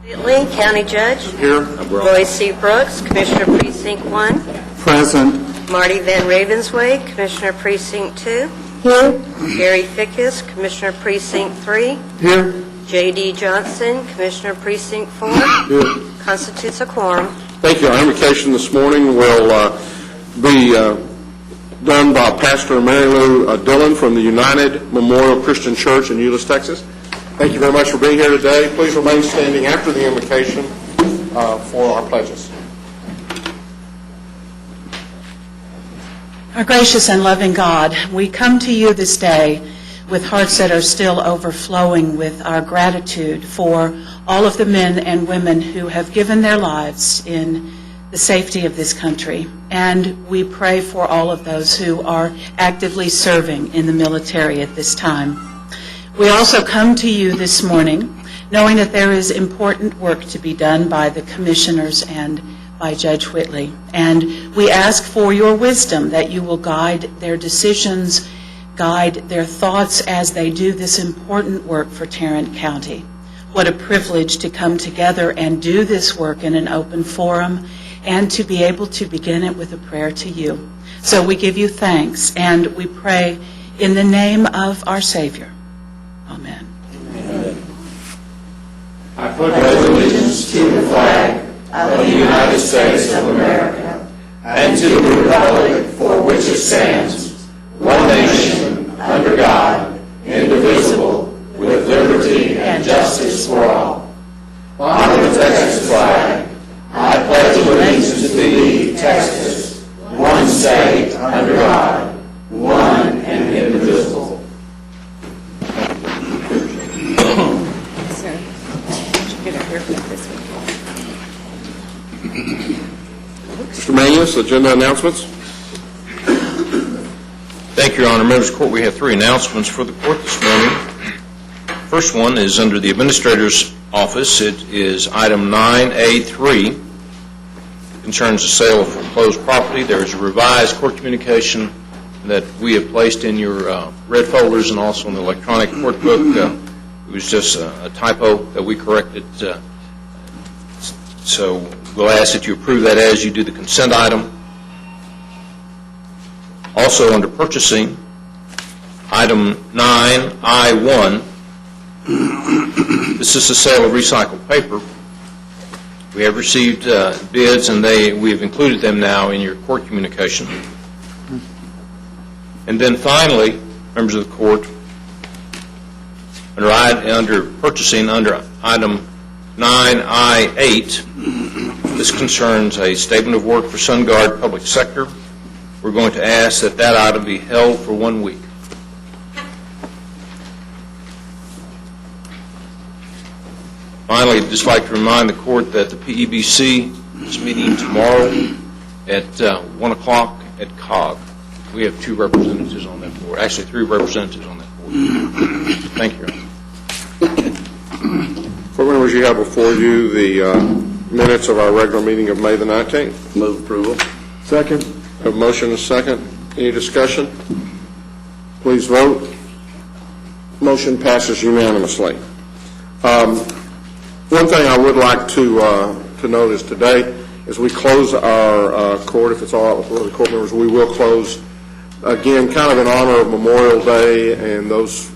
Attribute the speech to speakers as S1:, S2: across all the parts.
S1: Whitley, County Judge.
S2: Here.
S1: Roy C. Brooks, Commissioner Precinct 1.
S2: Present.
S1: Marty Van Ravensway, Commissioner Precinct 2.
S2: Here.
S1: Gary Fickus, Commissioner Precinct 3.
S2: Here.
S1: J.D. Johnson, Commissioner Precinct 4.
S2: Here.
S1: Constitutes a quorum.
S2: Thank you. Our invocation this morning will be done by Pastor Mary Lou Dillon from the United Memorial Christian Church in Euless, Texas. Thank you very much for being here today. Please remain standing after the invocation for our pledges.
S3: Our gracious and loving God, we come to you this day with hearts that are still overflowing with our gratitude for all of the men and women who have given their lives in the safety of this country. And we pray for all of those who are actively serving in the military at this time. We also come to you this morning knowing that there is important work to be done by the commissioners and by Judge Whitley. And we ask for your wisdom that you will guide their decisions, guide their thoughts as they do this important work for Tarrant County. What a privilege to come together and do this work in an open forum and to be able to begin it with a prayer to you. So we give you thanks and we pray in the name of our Savior. Amen.
S4: I pledge allegiance to the flag of the United States of America and to the republic for which it stands, one nation, under God, indivisible, with liberty and justice for all. On the Texas flag, I pledge allegiance to thee, Texas, one state, under God, one and indivisible.
S2: Mr. Manius, agenda announcements.
S5: Thank you, Your Honor. Members of the Court, we have three announcements for the Court this morning. First one is under the Administrator's Office. It is item 9A3. Concerns the sale of foreclosed property. There is a revised court communication that we have placed in your red folders and also in the electronic court book. It was just a typo that we corrected. So we'll ask that you approve that as you do the consent item. Also under purchasing, item 9I1. This is the sale of recycled paper. We have received bids and we have included them now in your court communication. And then finally, members of the court, under purchasing, under item 9I8, this concerns a statement of work for SunGuard Public Sector. We're going to ask that that item be held for 1 week. Finally, I'd just like to remind the court that the PEBC is meeting tomorrow at 1 o'clock at COG. We have 2 representatives on that board, actually 3 representatives on that board. Thank you, Your Honor.
S2: Court members, you have before you the minutes of our regular meeting of May the 19th.
S4: Move approval.
S2: Second. Have a motion and a second. Any discussion? Please vote. Motion passes unanimously. One thing I would like to note is today, as we close our court, if it's all right with the court members, we will close again, kind of in honor of Memorial Day and those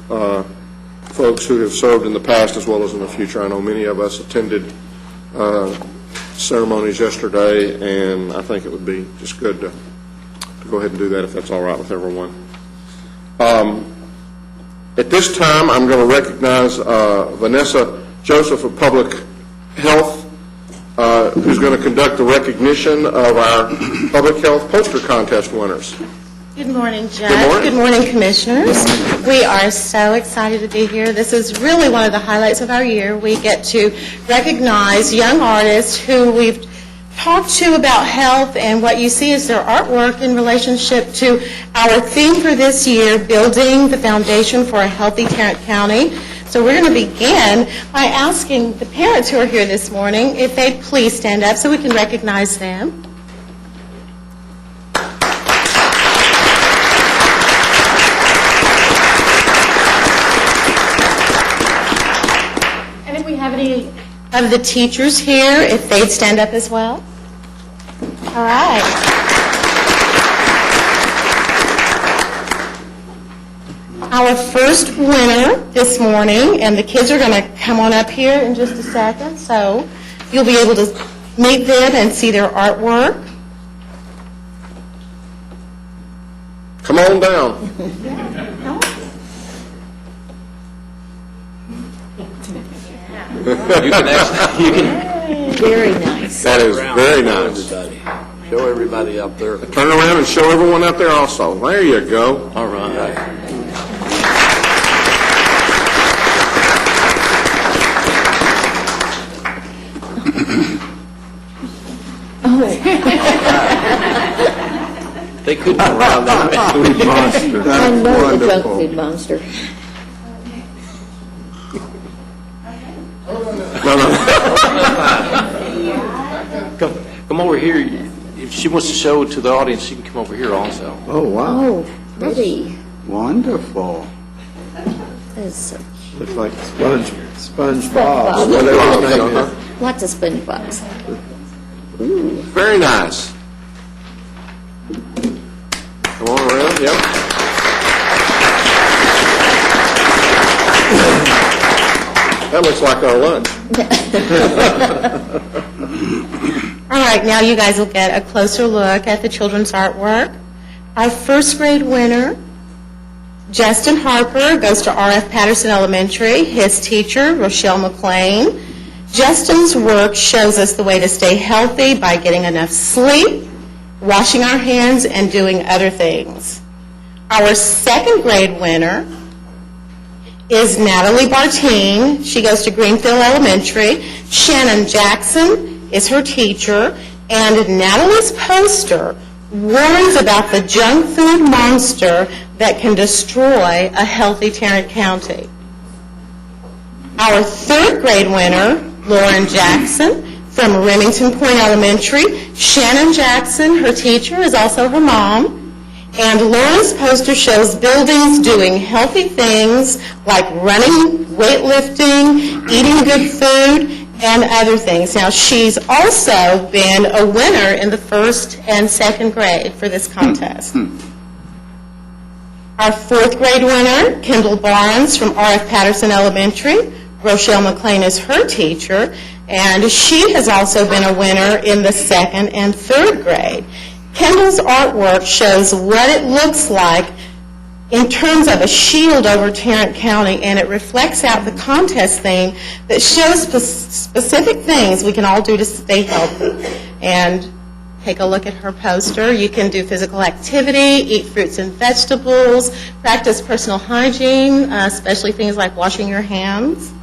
S2: folks who have served in the past as well as in the future. I know many of us attended ceremonies yesterday, and I think it would be just good to go ahead and do that if that's all right with everyone. At this time, I'm going to recognize Vanessa Joseph of Public Health, who's going to conduct the recognition of our Public Health Poster Contest winners.
S6: Good morning, Judge.
S2: Good morning.
S6: Good morning, Commissioners. We are so excited to be here. This is really one of the highlights of our year. We get to recognize young artists who we've talked to about health, and what you see is their artwork in relationship to our theme for this year, building the foundation for a healthy Tarrant County. So we're going to begin by asking the parents who are here this morning if they'd please stand up so we can recognize them. And if we have any of the teachers here, if they'd stand up as well. All right. Our first winner this morning, and the kids are going to come on up here in just a second, so you'll be able to meet them and see their artwork.
S2: Come on down.
S7: Very nice.
S2: That is very nice.
S4: Show everybody up there.
S2: Turn around and show everyone out there also. There you go.
S4: All right. They couldn't come around that.
S7: I know the junk food monster.
S4: Come over here. If she wants to show to the audience, she can come over here also.
S8: Oh, wow.
S7: Oh, pretty.
S8: Wonderful.
S7: That is so
S8: Looks like SpongeBob,
S7: SpongeBob.
S8: whatever his name is.
S7: Lots of SpongeBob's.
S2: Very nice. Come on around, yep. That looks like our lunch.
S6: All right, now you guys will get a closer look at the children's artwork. Our first grade winner, Justin Harper, goes to R.F. Patterson Elementary. His teacher, Rochelle McLean. Justin's work shows us the way to stay healthy by getting enough sleep, washing our hands, and doing other things. Our second grade winner is Natalie Bartine. She goes to Greenfield Elementary. Shannon Jackson is her teacher, and Natalie's poster warns about the junk food monster that can destroy a healthy Tarrant County. Our third grade winner, Lauren Jackson from Remington Point Elementary. Shannon Jackson, her teacher, is also her mom. And Lauren's poster shows buildings doing healthy things like running, weightlifting, eating good food, and other things. Now, she's also been a winner in the first and second grade for this contest. Our fourth grade winner, Kendall Barnes from R.F. Patterson Elementary. Rochelle McLean is her teacher, and she has also been a winner in the second and third grade. Kendall's artwork shows what it looks like in terms of a shield over Tarrant County, and it reflects out the contest theme that shows specific things we can all do to stay healthy. And take a look at her poster. You can do physical activity, eat fruits and vegetables, practice personal hygiene, especially things like washing your hands.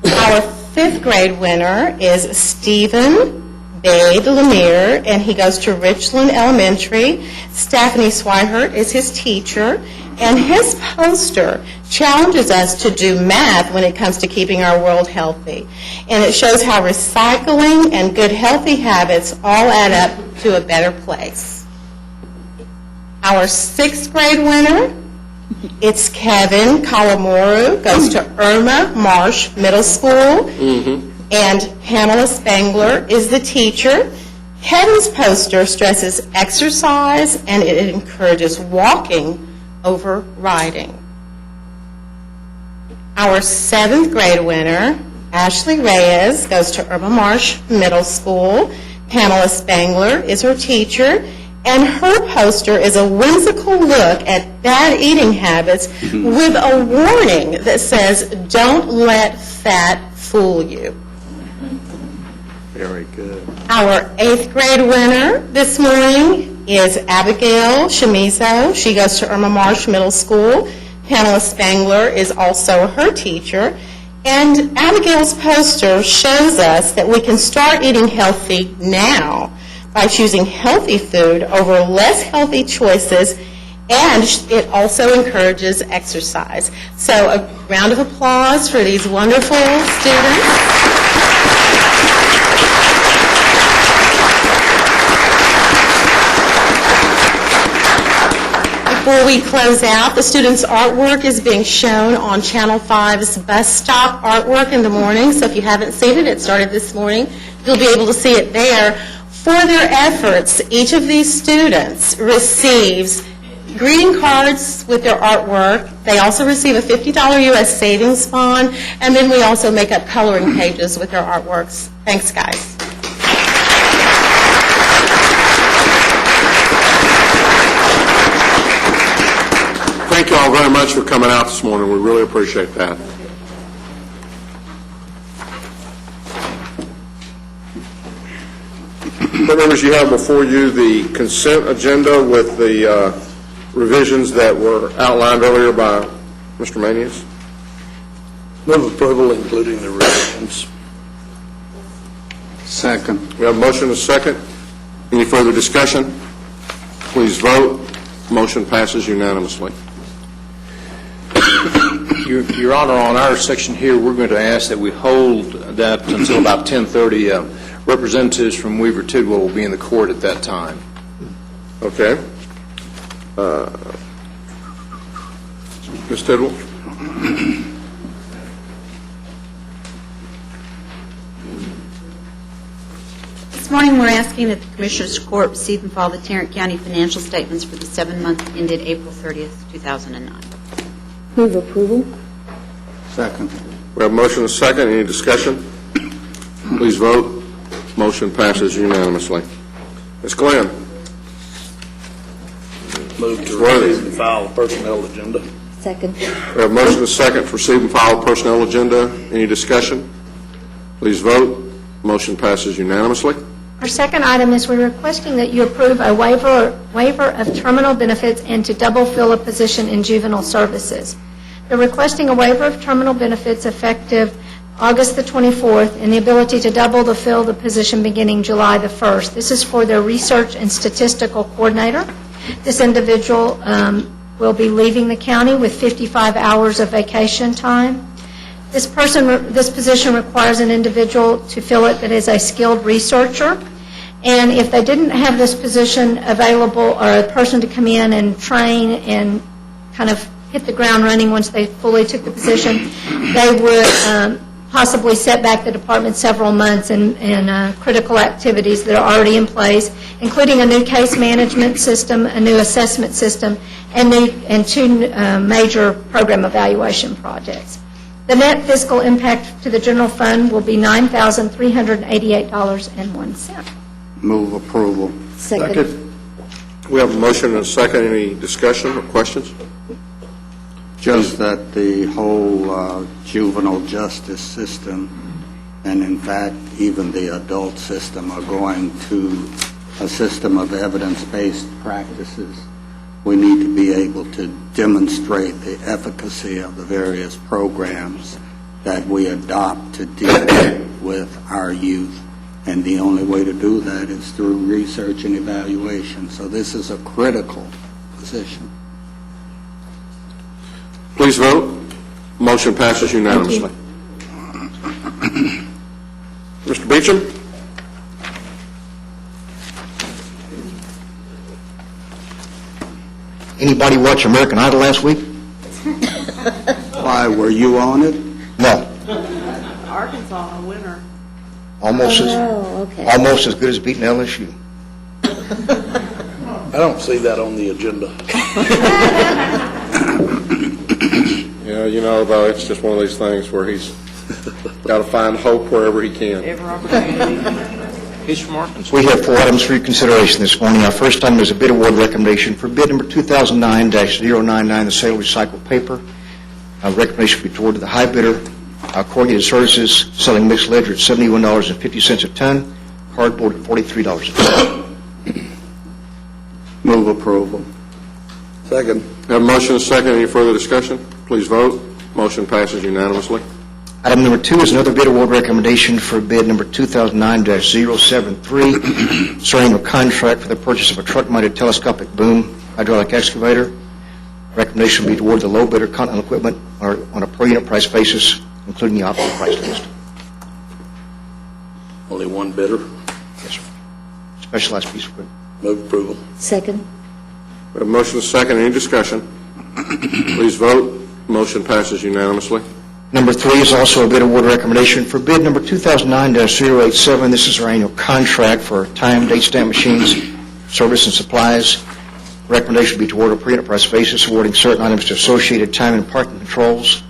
S6: Our fifth grade winner is Stephen Bade Lemire, and he goes to Richland Elementary. Stephanie Swihart is his teacher, and his poster challenges us to do math when it comes to keeping our world healthy. And it shows how recycling and good healthy habits all add up to a better place. Our sixth grade winner, it's Kevin Kalamoru, goes to Irma Marsh Middle School. And Pamela Spangler is the teacher. Kevin's poster stresses exercise, and it encourages walking over riding. Our seventh grade winner, Ashley Reyes, goes to Irma Marsh Middle School. Pamela Spangler is her teacher, and her poster is a whimsical look at bad eating habits with a warning that says, "Don't let fat fool you."
S8: Very good.
S6: Our eighth grade winner this morning is Abigail Shimizo. She goes to Irma Marsh Middle School. Pamela Spangler is also her teacher. And Abigail's poster shows us that we can start eating healthy now by choosing healthy food over less healthy choices, and it also encourages exercise. So a round of applause for these wonderful students. Before we close out, the students' artwork is being shown on Channel 5's Bus Stop Artwork in the morning, so if you haven't seen it, it started this morning. You'll be able to see it there. For their efforts, each of these students receives greeting cards with their artwork. They also receive a $50 U.S. savings bond, and then we also make up coloring pages with their artworks. Thanks, guys.
S2: Thank you all very much for coming out this morning. We really appreciate that. Board members, you have before you the consent agenda with the revisions that were outlined earlier by Mr. Manius.
S4: Move approval, including the revisions.
S8: Second.
S2: We have a motion and a second. Any further discussion? Please vote. Motion passes unanimously.
S5: Your Honor, on our section here, we're going to ask that we hold that until about 10:30. Representatives from Weaver Tidwell will be in the court at that time.
S2: Okay. Ms. Tidwell?
S9: This morning, we're asking that the Commissioners Court receive and file the Tarrant County financial statements for the 7 months ended April 30th, 2009.
S7: Move approval?
S8: Second.
S2: We have a motion and a second. Any discussion? Please vote. Motion passes unanimously. Ms. Glenn?
S4: Move to
S2: Worthy.
S4: receive and file the personnel agenda.
S7: Second.
S2: We have a motion and a second for receive and file personnel agenda. Any discussion? Please vote. Motion passes unanimously.
S10: Our second item is we're requesting that you approve a waiver of terminal benefits and to double fill a position in juvenile services. They're requesting a waiver of terminal benefits effective August the 24th and the ability to double the fill the position beginning July the 1st. This is for their research and statistical coordinator. This individual will be leaving the county with 55 hours of vacation time. This position requires an individual to fill it that is a skilled researcher. And if they didn't have this position available or a person to come in and train and kind of hit the ground running once they fully took the position, they would possibly set back the department several months in critical activities that are already in place, including a new case management system, a new assessment system, and two major program evaluation projects. The net fiscal impact to the general fund will be $9,388.01.
S8: Move approval.
S7: Second.
S2: We have a motion and a second. Any discussion or questions?
S8: Just that the whole juvenile justice system, and in fact, even the adult system, are going to a system of evidence-based practices. We need to be able to demonstrate the efficacy of the various programs that we adopt to deal with our youth. And the only way to do that is through research and evaluation. So this is a critical position.
S2: Please vote. Motion passes unanimously. Mr. Beecham?
S11: Anybody watch American Idol last week?
S8: Why, were you on it?
S11: No.
S6: Arkansas, a winner.
S11: Almost
S7: Oh, okay.
S11: as good as beating LSU.
S4: I don't see that on the agenda.
S2: Yeah, you know, though, it's just one of these things where he's got to find hope wherever he can.
S5: He's from Arkansas.
S11: We have 4 items for your consideration this morning. Our first item is a bid award recommendation for bid number 2009-099, the sale of recycled paper. Recommendation be toward the high bidder, Corrugated Services, selling mixed ledger at $71.50 a ton, cardboard at $43 a ton.
S8: Move approval.
S4: Second.
S2: Have a motion and a second. Any further discussion? Please vote. Motion passes unanimously.
S11: Item number 2 is another bid award recommendation for bid number 2009-073, starting a contract for the purchase of a truck-mounted telescopic boom hydraulic excavator. Recommendation be toward the low bidder Continental Equipment on a per unit price basis, including the optimal price list.
S4: Only one bidder.
S11: Yes, sir. Specialized piece of equipment.
S4: Move approval.
S7: Second.
S2: We have a motion and a second. Any discussion? Please vote. Motion passes unanimously.
S11: Number 3 is also a bid award recommendation for bid number 2009-087. This is our annual contract for time date stamp machines, service and supplies. Recommendation would be to award a pre-enterprise basis, awarding certain items to Associated Time and Parking Controls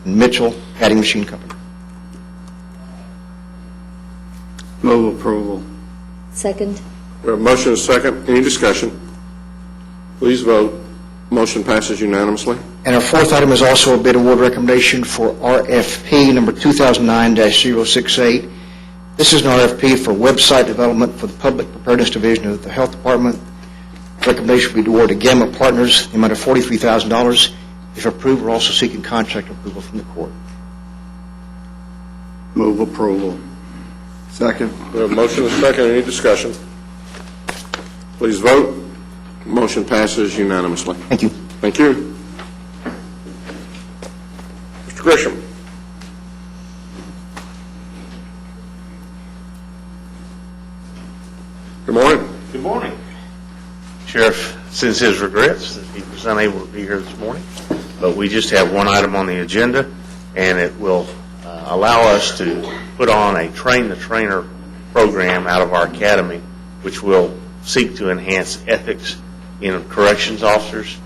S11: and Mitchell Adding Machine Company.
S8: Move approval.
S7: Second.
S2: We have a motion and a second. Any discussion? Please vote. Motion passes unanimously.
S11: And our 4th item is also a bid award recommendation for RFP number 2009-068. This is an RFP for website development for the Public Preparedness Division of the Health Department. Recommendation would be to award to Gamma Partners the amount of $43,000. If approved, we're also seeking contract approval from the court.
S8: Move approval.
S2: Second. We have a motion and a second. Any discussion? Please vote. Motion passes unanimously.
S11: Thank you.
S2: Thank you. Mr. Grisham. Good morning.
S12: Good morning. Sheriff sends his regrets that he was unable to be here this morning, but we just have one item on the agenda, and it will allow us to put on a train-the-trainer program out of our academy, which will seek to enhance ethics in corrections officers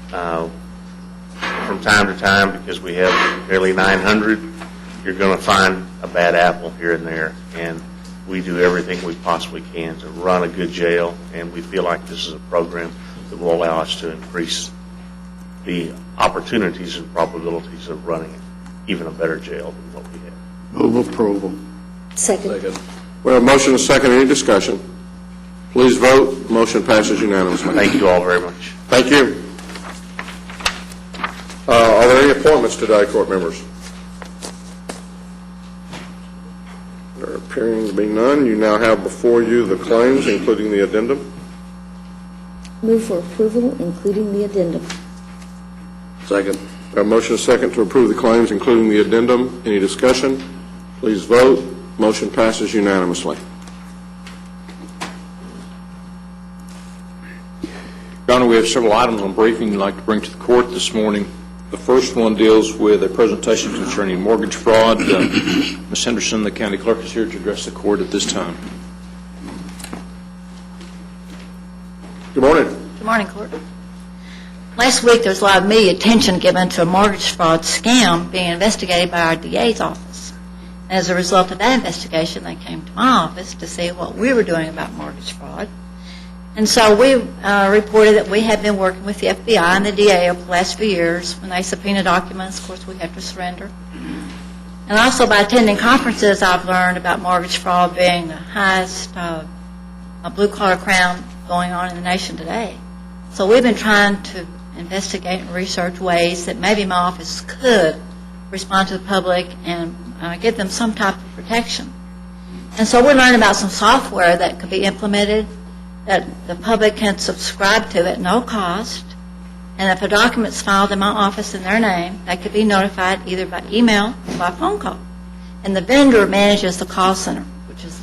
S12: from time to time, because we have nearly 900. You're going to find a bad apple here and there, and we do everything we possibly can to run a good jail, and we feel like this is a program that will allow us to increase the opportunities and probabilities of running even a better jail than what we have.
S8: Move approval.
S7: Second.
S2: We have a motion and a second. Any discussion? Please vote. Motion passes unanimously.
S12: Thank you all very much.
S2: Thank you. Are there any appointments today, court members? There appearing to be none. You now have before you the claims, including the addendum.
S7: Move for approval, including the addendum.
S2: Second. We have a motion and a second to approve the claims, including the addendum. Any discussion? Please vote. Motion passes unanimously.
S5: Your Honor, we have several items on briefing you'd like to bring to the court this morning. The first one deals with a presentation concerning mortgage fraud. Ms. Henderson, the county clerk, is here to address the court at this time.
S2: Good morning.
S13: Good morning, Court. Last week, there was a lot of media attention given to a mortgage fraud scam being investigated by our DA's office. As a result of that investigation, they came to my office to see what we were doing about mortgage fraud. And so we reported that we had been working with the FBI and the DA over the last few years. When they subpoena documents, of course, we have to surrender. And also by attending conferences, I've learned about mortgage fraud being the highest blue-collar crime going on in the nation today. So we've been trying to investigate and research ways that maybe my office could respond to the public and give them some type of protection. And so we learned about some software that could be implemented that the public can subscribe to at no cost, and if a document's filed in my office in their name, they could be notified either by email or by phone call. And the vendor manages the call center, which is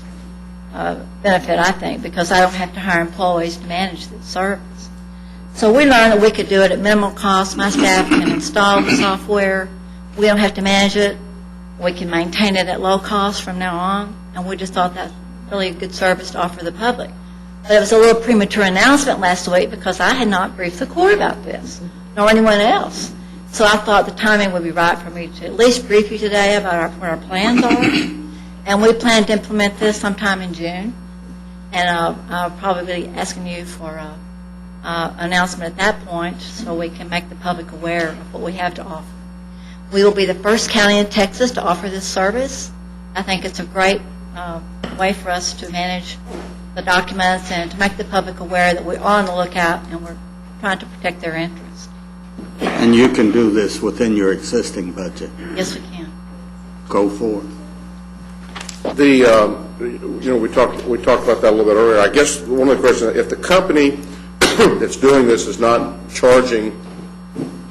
S13: a benefit, I think, because I don't have to hire employees to manage the service. So we learned that we could do it at minimal cost. My staff can install the software. We don't have to manage it. We can maintain it at low cost from now on, and we just thought that's really a good service to offer the public. But it was a little premature announcement last week because I had not briefed the court about this, nor anyone else. So I thought the timing would be right for me to at least brief you today about what our plans are. And we plan to implement this sometime in June. And I'll probably be asking you for an announcement at that point so we can make the public aware of what we have to offer. We will be the first county in Texas to offer this service. I think it's a great way for us to manage the documents and to make the public aware that we're on the lookout and we're trying to protect their interests.
S8: And you can do this within your existing budget.
S13: Yes, we can.
S8: Go forth.
S2: We talked about that a little bit earlier. I guess one of the questions, if the company that's doing this is not charging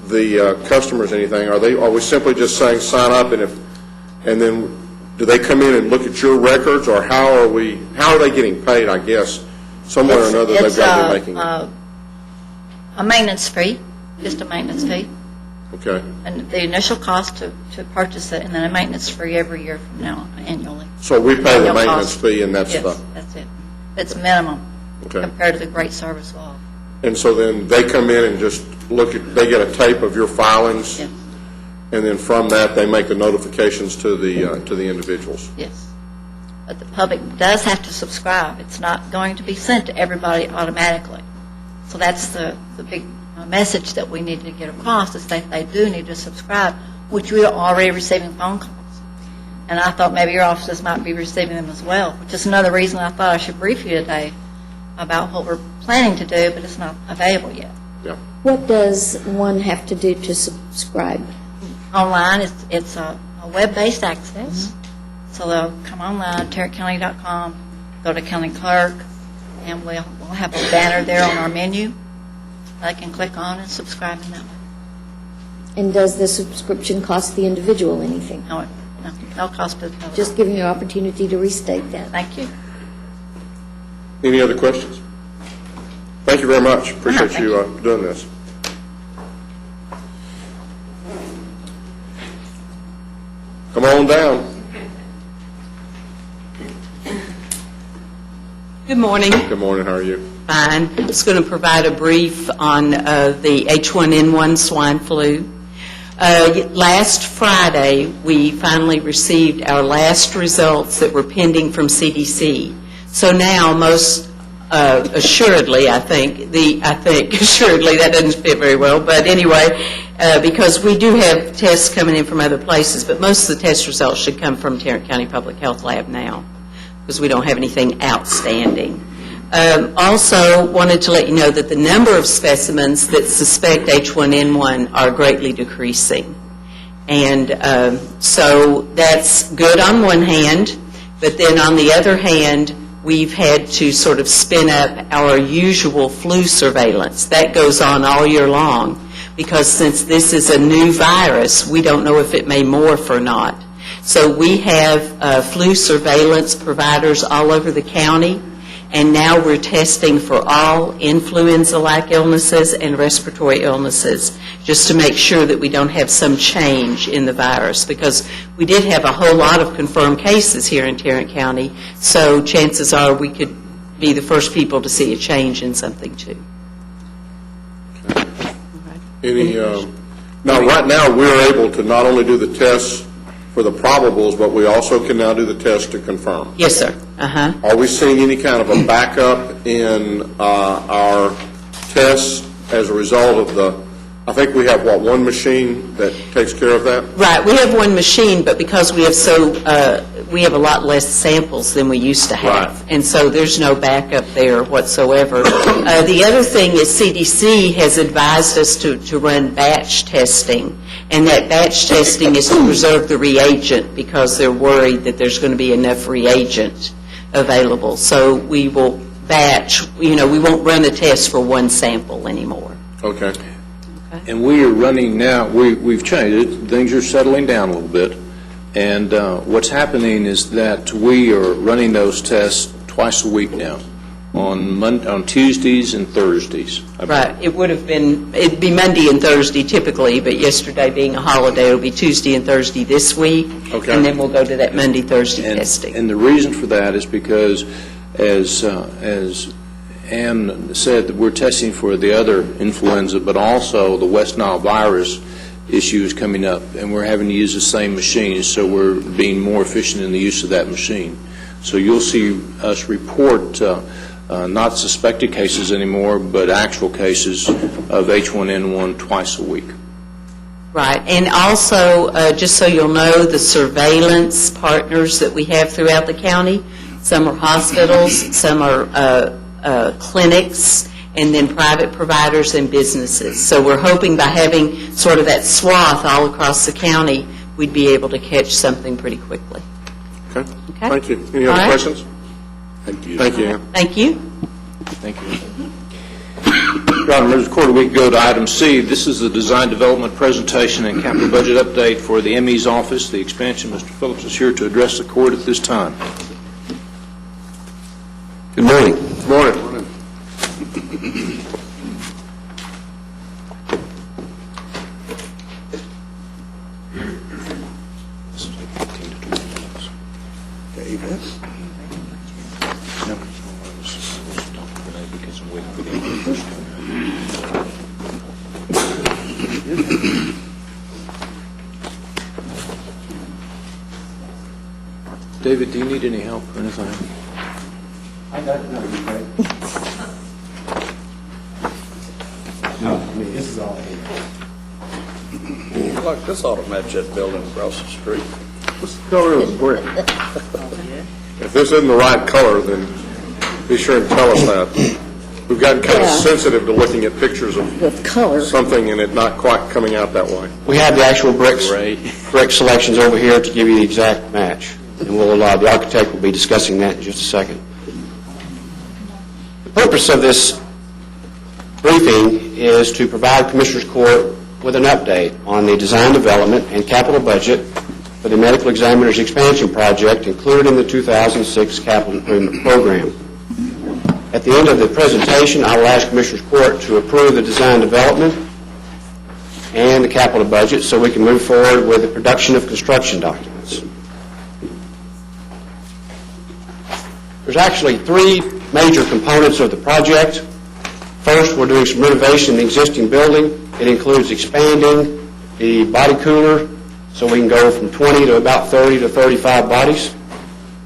S2: the customers anything, are we simply just saying sign up and then do they come in and look at your records, or how are they getting paid? I guess somewhere or another they've got to be making it.
S13: a maintenance fee, just a maintenance fee,
S2: Okay.
S13: and the initial cost to purchase it, and then a maintenance fee every year from now annually.
S2: So we pay the
S13: Annual
S2: maintenance
S13: cost.
S2: fee, and that's the,
S13: Yes, that's it. It's minimum
S2: okay.
S13: compared to the great service we'll offer.
S2: And so then they come in and just look at, they get a tape of your filings?
S13: Yes.
S2: And then from that, they make the notifications to the individuals?
S13: Yes. But the public does have to subscribe. It's not going to be sent to everybody automatically. So that's the big message that we need to get across, is that they do need to subscribe, which we are already receiving phone calls. And I thought maybe your offices might be receiving them as well, which is another reason I thought I should brief you today about what we're planning to do, but it's not available yet.
S2: Yeah.
S7: What does one have to do to subscribe?
S13: Online, it's a web-based access. So they'll come online, tarrantcounty.com, go to county clerk, and we'll have a banner there on our menu. They can click on and subscribe in that way.
S7: And does the subscription cost the individual anything?
S13: No cost to the public.
S7: Just giving you an opportunity to restate that.
S13: Thank you.
S2: Any other questions? Thank you very much. Appreciate
S13: Thank
S2: you doing this. Come on down.
S14: Good morning.
S2: Good morning. How are you?
S14: Fine. I'm just going to provide a brief on the H1N1 swine flu. Last Friday, we finally received our last results that were pending from CDC. So now, most assuredly, assuredly, that doesn't fit very well, but anyway, because we do have tests coming in from other places, but most of the test results should come from Tarrant County Public Health Lab now, because we don't have anything outstanding. Also wanted to let you know that the number of specimens that suspect H1N1 are greatly decreasing. And so that's good on one hand, but then on the other hand, we've had to sort of spin up our usual flu surveillance. That goes on all year long, because since this is a new virus, we don't know if it may morph or not. So we have flu surveillance providers all over the county, and now we're testing for all influenza-like illnesses and respiratory illnesses, just to make sure that we don't have some change in the virus, because we did have a whole lot of confirmed cases here in Tarrant County, so chances are we could be the first people to see a change in something too.
S2: Any, now, right now, we're able to not only do the tests for the probables, but we also can now do the test to confirm.
S14: Yes, sir. Uh-huh.
S2: Are we seeing any kind of a backup in our tests as a result of the, I think we have, what, one machine that takes care of that?
S14: Right, we have one machine, but because we have we have a lot less samples than we used to have, and so there's no backup there whatsoever. The other thing is CDC has advised us to run batch testing, and that batch testing is to preserve the reagent, because they're worried that there's going to be enough reagent available. So we will batch, we won't run a test for one sample anymore.
S2: Okay.
S5: And we are running now, we've changed it, things are settling down a little bit, and what's happening is that we are running those tests twice a week now, on Tuesdays and Thursdays.
S14: Right, it'd be Monday and Thursday typically, but yesterday being a holiday, it'll be Tuesday and Thursday this week,
S2: Okay.
S14: and then we'll go to that Monday, Thursday testing.
S5: And the reason for that is because, as Ann said, that we're testing for the other influenza, but also the West Nile virus issue is coming up, and we're having to use the same machine, so we're being more efficient in the use of that machine. So you'll see us report not suspected cases anymore, but actual cases of H1N1 twice a week.
S14: Right, and also, just so you'll know, the surveillance partners that we have throughout the county, some are hospitals, some are clinics, and then private providers and businesses. So we're hoping by having sort of that swath all across the county, we'd be able to catch something pretty quickly.
S2: Okay.
S14: Okay.
S2: Thank you. Any
S14: All
S2: other
S14: right.
S2: questions? Thank you. Thank you, Ann.
S14: Thank you.
S5: Thank you. Your Honor, members of the court, we can go to item C. This is the design development presentation and capital budget update for the ME's office. The expansion, Mr. Phillips, is here to address the court at this time.
S15: Good morning.
S2: Good morning.
S5: David, do you need any help or anything?
S4: I got it. No, you're great. This is all I have.
S15: Like this ought to match that building across the street.
S2: What's the color of the brick? If this isn't the right color, then be sure and tell us that. We've gotten kind of sensitive to looking at pictures of
S7: With color.
S2: something and it not quite coming out that way.
S16: We have the actual brick selections over here to give you the exact match, and the architect will be discussing that in just a second. The purpose of this briefing is to provide Commissioners Court with an update on the design development and capital budget for the medical examiner's expansion project included in the 2006 capital improvement program. At the end of the presentation, I will ask Commissioners Court to approve the design development and the capital budget so we can move forward with the production of construction documents. There's actually three major components of the project. First, we're doing some renovation in the existing building. It includes expanding the body cooler so we can go from 20 to about 30 to 35 bodies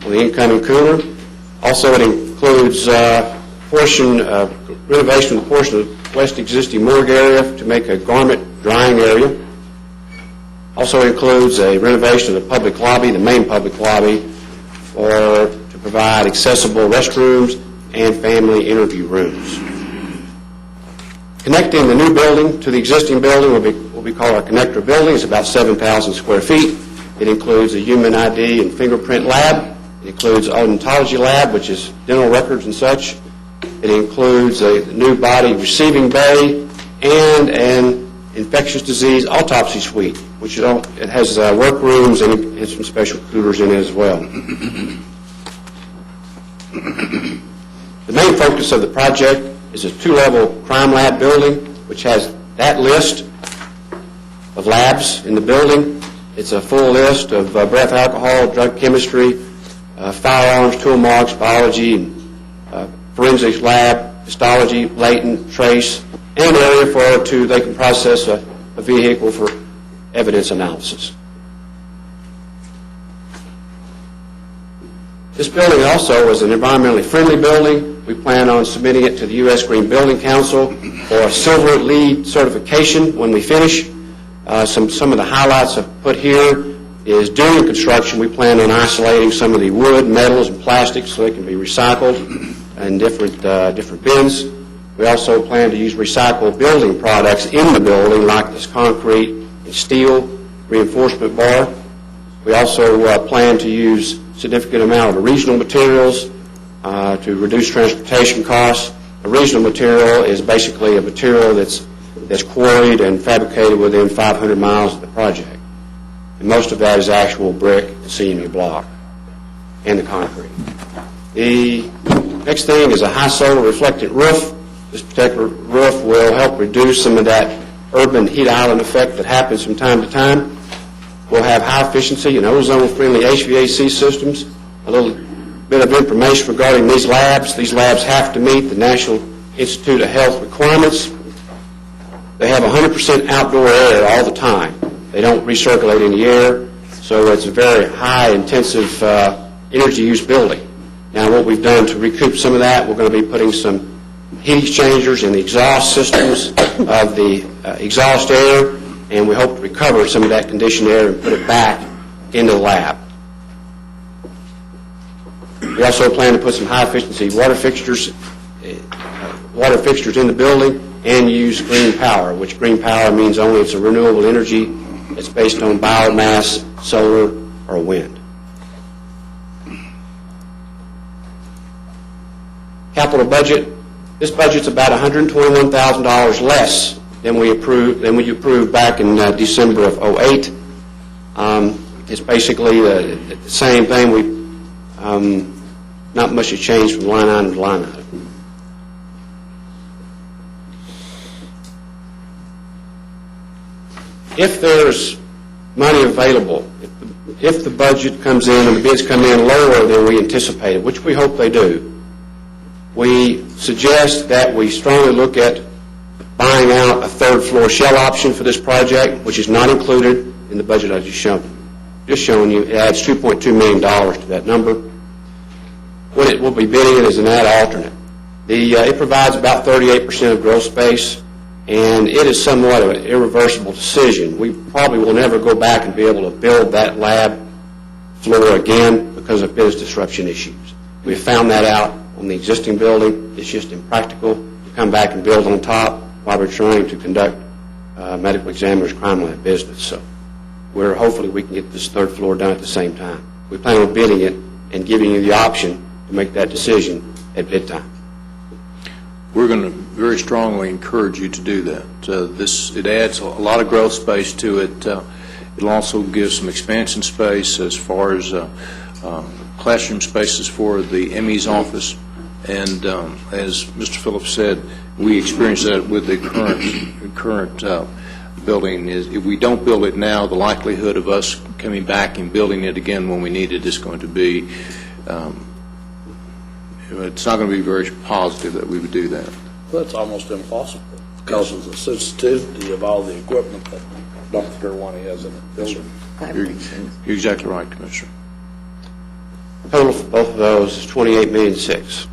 S16: on the incoming cooler. Also, it includes renovation of the portion of the west existing morgue area to make a garment drying area. Also includes a renovation of the public lobby, the main public lobby, to provide accessible restrooms and family interview rooms. Connecting the new building to the existing building will be what we call our connector building. It's about 7,000 square feet. It includes a human ID and fingerprint lab. It includes an odontology lab, which is dental records and such. It includes a new body receiving bay and an infectious disease autopsy suite, which it has workrooms and some special coolers in it as well. The main focus of the project is a two-level crime lab building, which has that list of labs in the building. It's a full list of breath alcohol, drug chemistry, firearms, tool marks, biology, and forensics lab, histology, latent, trace, and an area they can process a vehicle for evidence analysis. This building also is an environmentally friendly building. We plan on submitting it to the U.S. Green Building Council for a Silver LEED certification when we finish. Some of the highlights I've put here is during construction we plan on isolating some of the wood, metals, and plastics so they can be recycled in different bins. We also plan to use recycled building products in the building like this concrete and steel reinforcement bar. We also plan to use significant amount of regional materials to reduce transportation costs. A regional material is basically a material that's quarried and fabricated within 500 miles of the project. And most of that is actual brick and CMU block and the concrete. The next thing is a high solar reflectant roof. This particular roof will help reduce some of that urban heat island effect that happens from time to time. We'll have high efficiency and ozone-friendly HVAC systems. A little bit of information regarding these labs. These labs have to meet the National Institute of Health requirements. They have 100% outdoor air all the time. They don't recirculate any air, so it's a very high-intensive energy use building. Now, what we've done to recoup some of that, we're going to be putting some heat exchangers in the exhaust systems of the exhaust air, and we hope to recover some of that conditioned air and put it back into the lab. We also plan to put some high-efficiency water fixtures in the building and use green power, which green power means only it's a renewable energy. It's based on biomass, solar, or wind. Capital budget. This budget's about $121,000 less than we approved back in December of 2008. It's basically the same thing. Not much has changed from line item to line item. If there's money available, if the budget comes in and the bids come in lower than we anticipated, which we hope they do, we suggest that we strongly look at buying out a third-floor shell option for this project, which is not included in the budget I just shown you. It adds $2.2 million to that number. What it will be bidding it is an ad alternate. It provides about 38% of gross space, and it is somewhat of an irreversible decision. We probably will never go back and be able to build that lab floor again because of business disruption issues. We have found that out on the existing building. It's just impractical to come back and build on top while we're trying to conduct medical examiner's crime lab business. So hopefully we can get this third floor done at the same time. We plan on bidding it and giving you the option to make that decision at bid time.
S5: We're going to very strongly encourage you to do that. It adds a lot of growth space to it. It'll also give some expansion space as far as classroom spaces for the ME's office. And as Mr. Phillips said, we experienced that with the current building. If we don't build it now, the likelihood of us coming back and building it again when we need it is going to be it's not going to be very positive that we would do that.
S15: Well, it's almost impossible because of the sensitivity of all the equipment that Dr. Derwani has in it.
S5: You're exactly right, Commissioner.
S16: Total for both of those is $28,600,000.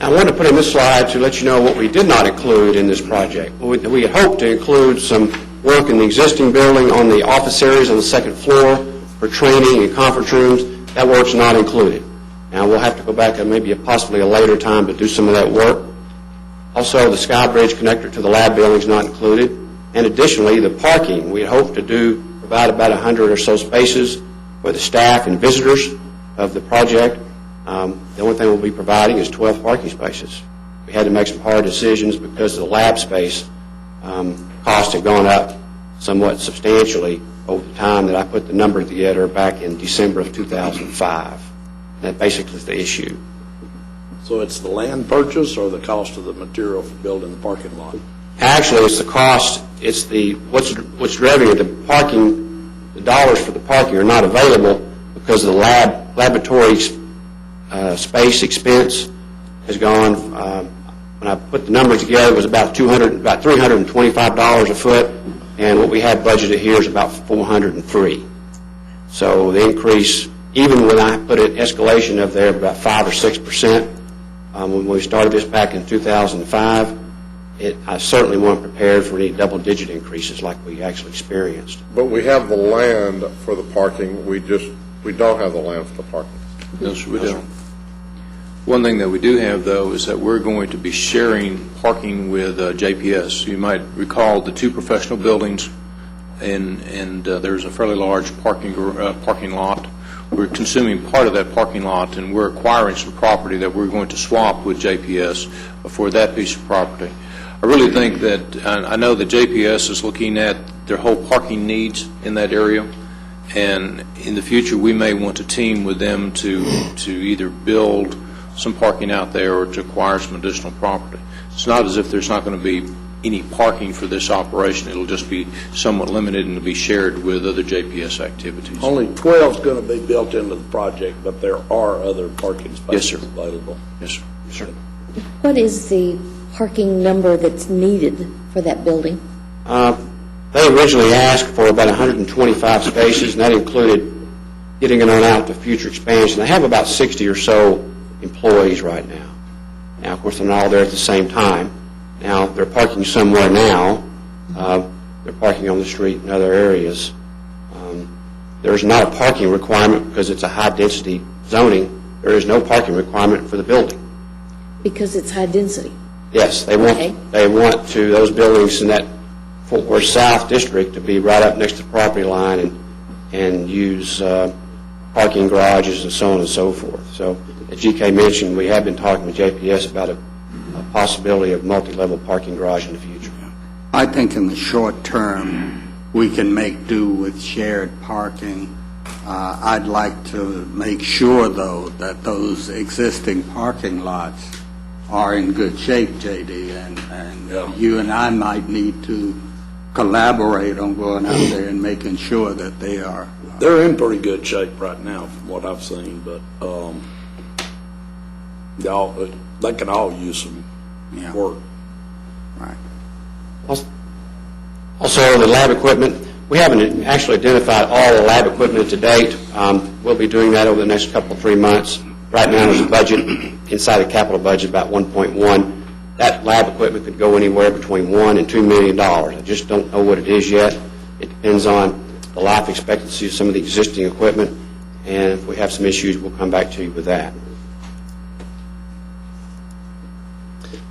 S16: I want to put in this slide to let you know what we did not include in this project. We had hoped to include some work in the existing building on the office areas on the second floor for training and conference rooms. That work's not included. Now, we'll have to go back at maybe possibly a later time to do some of that work. Also, the Sky Bridge connector to the lab building is not included. And additionally, the parking, we hope to provide about 100 or so spaces for the staff and visitors of the project. The only thing we'll be providing is 12 parking spaces. We had to make some hard decisions because the lab space costs have gone up somewhat substantially over the time that I put the number together back in December of 2005. That basically is the issue.
S15: So it's the land purchase or the cost of the material for building the parking lot?
S16: Actually, it's the cost. It's what's driving it. The dollars for the parking are not available because the laboratory space expense has gone. When I put the numbers together, it was about $325 a foot. And what we had budgeted here is about $403. So the increase, even when I put an escalation of there about 5 or 6%, when we started this back in 2005, I certainly wasn't prepared for any double-digit increases like we actually experienced.
S2: But we have the land for the parking. We don't have the land for the parking.
S5: No, sir, we don't. One thing that we do have, though, is that we're going to be sharing parking with JPS. You might recall the two professional buildings, and there's a fairly large parking lot. We're consuming part of that parking lot, and we're acquiring some property that we're going to swap with JPS for that piece of property. I really think that, I know that JPS is looking at their whole parking needs in that area, and in the future we may want to team with them to either build some parking out there or to acquire some additional property. It's not as if there's not going to be any parking for this operation. It'll just be somewhat limited and to be shared with other JPS activities.
S15: Only 12 is going to be built into the project, but there are other parking spaces available.
S5: Yes, sir. Yes, sir.
S7: What is the parking number that's needed for that building?
S16: They originally asked for about 125 spaces, and that included getting it on out to future expansion. They have about 60 or so employees right now. Now, of course, they're not all there at the same time. Now, they're parking somewhere now. They're parking on the street in other areas. There's not a parking requirement because it's a high-density zoning. There is no parking requirement for the building.
S7: Because it's high density?
S16: Yes, they want to those buildings in that Fort Worth South district to be right up next to the property line and use parking garages and so on and so forth. So, as GK mentioned, we have been talking with JPS about a possibility of multi-level parking garage in the future.
S8: I think in the short term, we can make do with shared parking. I'd like to make sure, though, that those existing parking lots are in good shape, J.D., and you and I might need to collaborate on going out there and making sure that they are.
S15: They're in pretty good shape right now, from what I've seen, but they can all use some work.
S8: Right.
S16: Also, the lab equipment, we haven't actually identified all the lab equipment to date. We'll be doing that over the next couple, 3 months. Right now, there's a budget inside the capital budget about 1.1. That lab equipment could go anywhere between $1 and $2 million. I just don't know what it is yet. It depends on the life expectancy of some of the existing equipment, and if we have some issues, we'll come back to you with that.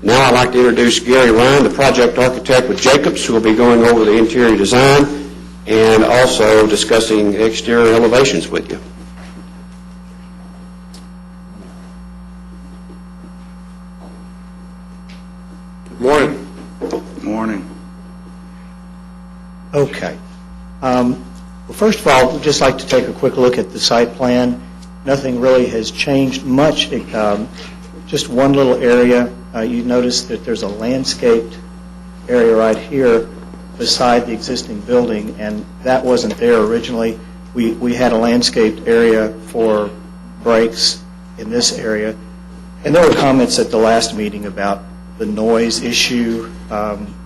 S16: Now I'd like to introduce Gary Ryan, the project architect with Jacobs, who will be going over the interior design and also discussing exterior elevations with you.
S2: Morning.
S8: Morning.
S11: Okay. Well, first of all, we'd just like to take a quick look at the site plan. Nothing really has changed much. Just one little area. You notice that there's a landscaped area right here beside the existing building, and that wasn't there originally. We had a landscaped area for breaks in this area, and there were comments at the last meeting about the noise issue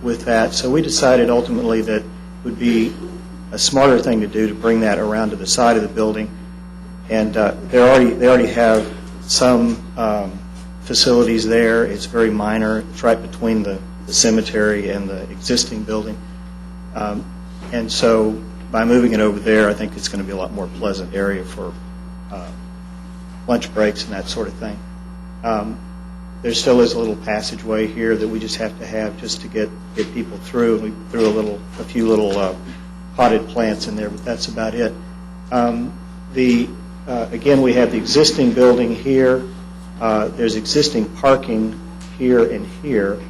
S11: with that. So we decided ultimately that it would be a smarter thing to do to bring that around to the side of the building. And they already have some facilities there. It's very minor. It's right between the cemetery and the existing building. And so by moving it over there, I think it's going to be a lot more pleasant area for lunch breaks and that sort of thing. There still is a little passageway here that we just have to have just to get people through. We threw a few little potted plants in there, but that's about it. Again, we have the existing building here. There's existing parking here and here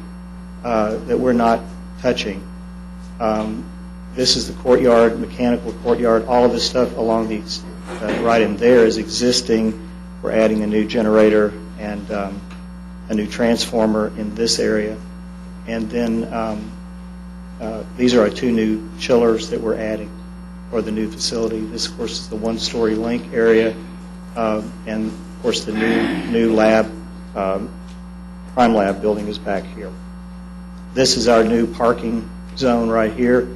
S11: that we're not touching. This is the courtyard, mechanical courtyard. All of this stuff along these right in there is existing. We're adding a new generator and a new transformer in this area. And then these are our 2 new chillers that we're adding for the new facility. This, of course, is the 1-story link area, and, of course, the new lab, Prime Lab building is back here. This is our new parking zone right here,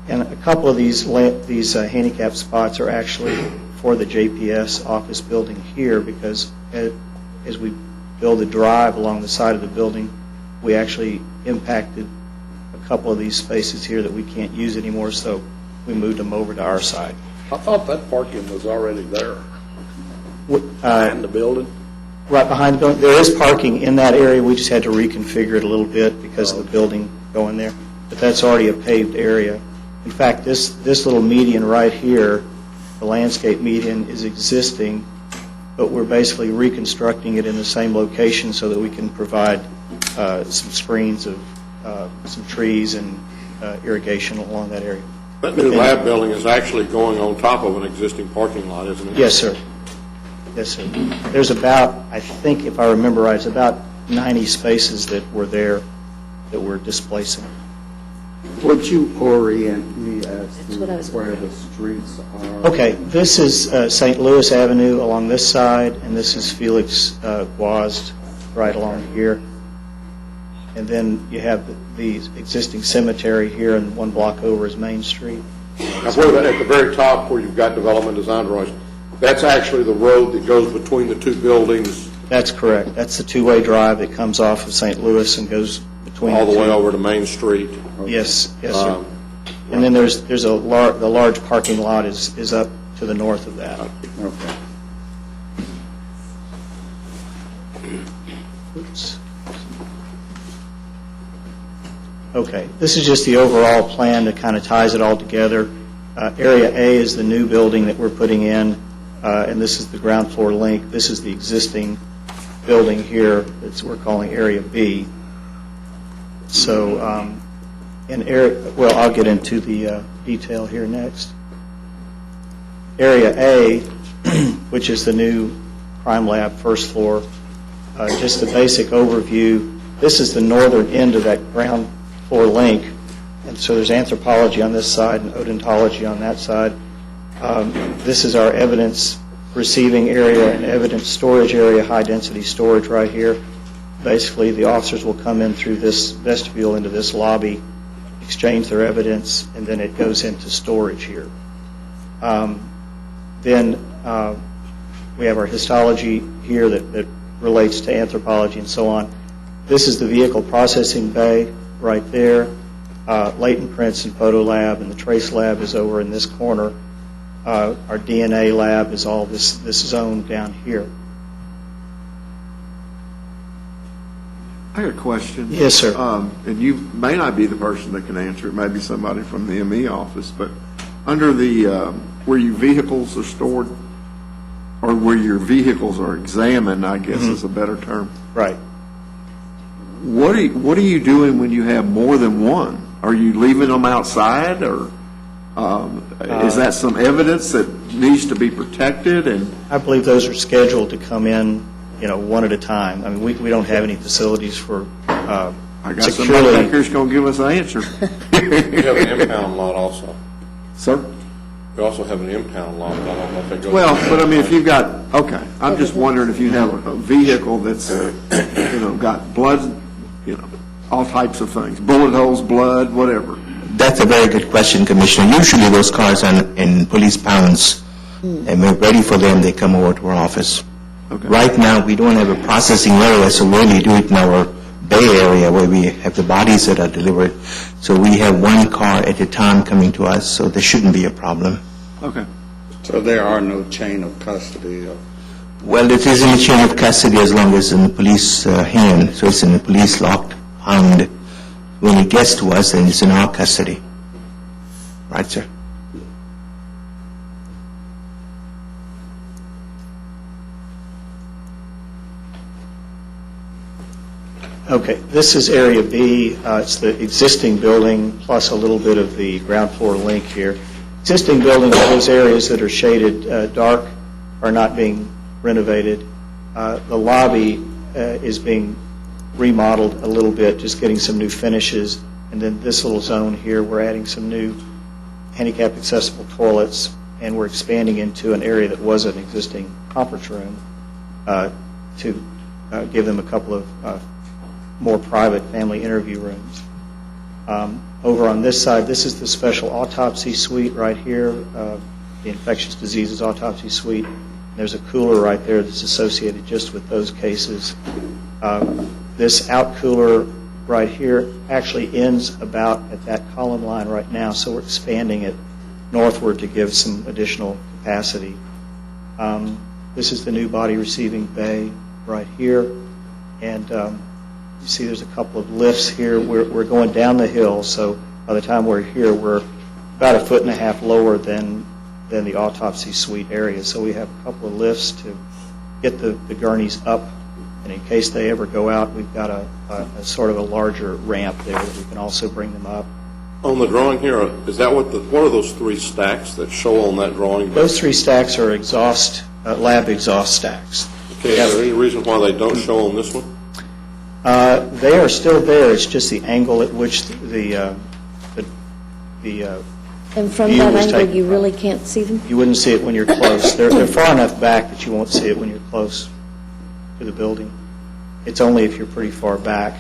S11: and a couple of these handicap spots are actually for the JPS office building here, because as we build a drive along the side of the building, we actually impacted a couple of these spaces here that we can't use anymore, so we moved them over to our side.
S15: I thought that parking was already there, behind the building.
S11: Right behind the building. There is parking in that area. We just had to reconfigure it a little bit because of the building going there. But that's already a paved area. In fact, this little median right here, the landscape median, is existing, but we're basically reconstructing it in the same location so that we can provide some screens of some trees and irrigation along that area.
S2: That new lab building is actually going on top of an existing parking lot, isn't it?
S11: Yes, sir. Yes, sir. There's about, I think, if I remember right, it's about 90 spaces that were there that we're displacing.
S8: Would you orient me as to where the streets are?
S11: Okay, this is St. Louis Avenue along this side, and this is Felix Guazd right along here. And then you have the existing cemetery here, and 1 block over is Main Street.
S2: Now, at the very top where you've got development design drawings, that's actually the road that goes between the 2 buildings.
S11: That's correct. That's the 2-way drive that comes off of St. Louis and goes between
S2: all the way over to Main Street.
S11: Yes, yes, sir. And then there's the large parking lot is up to the north of that.
S8: Okay.
S11: Oops. Okay, this is just the overall plan that kind of ties it all together. Area A is the new building that we're putting in, and this is the ground floor link. This is the existing building here that we're calling Area B. So, I'll get into the detail here next. Area A, which is the new Prime Lab first floor, just a basic overview. This is the northern end of that ground floor link, And so there's anthropology on this side and odontology on that side. This is our evidence receiving area and evidence storage area, high-density storage right here. Basically, the officers will come in through this vestibule into this lobby, exchange their evidence, and then it goes into storage here. Then we have our histology here that relates to anthropology and so on. This is the vehicle processing bay right there. Latent prints and photo lab, and the trace lab is over in this corner. Our DNA lab is all this zone down here.
S17: I got a question.
S11: Yes, sir.
S17: And you may not be the person that can answer it. It may be somebody from the ME office. But under the where your vehicles are stored, or where your vehicles are examined, I guess is a better term.
S11: Right.
S17: What are you doing when you have more than one? Are you leaving them outside, or is that some evidence that needs to be protected? And
S11: I believe those are scheduled to come in, one at a time. I mean, we don't have any facilities for
S17: I got somebody
S11: securely.
S17: back here's going to give us an answer.
S2: You have an impound lot also.
S17: Sir?
S2: You also have an impound lot. I don't know if that goes.
S17: Well, but I mean, if you've got, okay, I'm just wondering if you have a vehicle that's, got blood, all types of things, bullet holes, blood, whatever.
S18: That's a very good question, Commissioner. Usually those cars are in police pounds, and we're ready for them. They come over to our office.
S17: Okay.
S18: Right now, we don't have a processing area, so we only do it in our bay area where we have the bodies that are delivered. So we have one car at a time coming to us, so there shouldn't be a problem.
S17: Okay.
S8: So there are no chain of custody?
S18: Well, it is in the chain of custody as long as in the police hand, so it's in the police locked pound. When it gets to us, then it's in our custody. Right, sir?
S11: Okay, this is Area B. It's the existing building plus a little bit of the ground floor link here. Existing building, those areas that are shaded dark are not being renovated. The lobby is being remodeled a little bit, just getting some new finishes. And then this little zone here, we're adding some new handicap accessible toilets, and we're expanding into an area that was an existing conference room to give them a couple of more private family interview rooms. Over on this side, this is the special autopsy suite right here, the infectious diseases autopsy suite. There's a cooler right there that's associated just with those cases. This out cooler right here actually ends about at that column line right now, so we're expanding it northward to give some additional capacity. This is the new body receiving bay right here, and you see there's a couple of lifts here. We're going down the hill, so by the time we're here, we're about 1.5 feet lower than the autopsy suite area. So we have a couple of lifts to get the gurneys up, and in case they ever go out, we've got a sort of a larger ramp there that we can also bring them up.
S2: On the drawing here, is that what are those three stacks that show on that drawing?
S11: Those three stacks are lab exhaust stacks.
S2: Okay, is there any reason why they don't show on this one?
S11: They are still there. It's just the angle at which the
S7: And from
S11: view
S7: that
S11: was
S7: angle,
S11: taken
S7: you
S11: from.
S7: really can't see them?
S11: You wouldn't see it when you're close. They're far enough back that you won't see it when you're close to the building. It's only if you're pretty far back.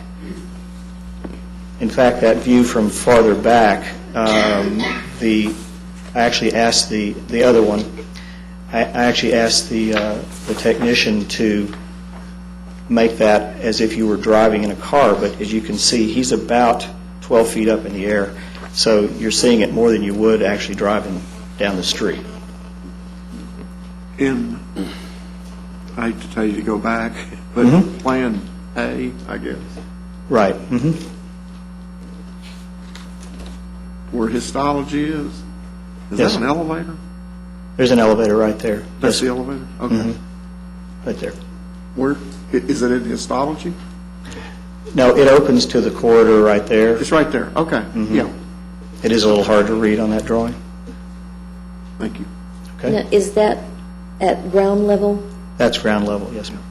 S11: In fact, that view from farther back, I actually asked the other one, I actually asked the technician to make that as if you were driving in a car, but as you can see, he's about 12 feet up in the air, so you're seeing it more than you would actually driving down the street.
S17: I hate to tell you to go back, but Plan A, I guess.
S11: Right.
S17: Where histology is
S11: Yes.
S17: that an elevator?
S11: There's an elevator right there.
S17: That's the elevator? Okay.
S11: Right there.
S17: Where, is it in histology?
S11: No, it opens to the corridor right there.
S17: It's right there, okay, yeah.
S11: It is a little hard to read on that drawing.
S17: Thank you.
S11: Okay.
S7: Now, is that at ground level?
S11: That's ground level, yes, ma'am.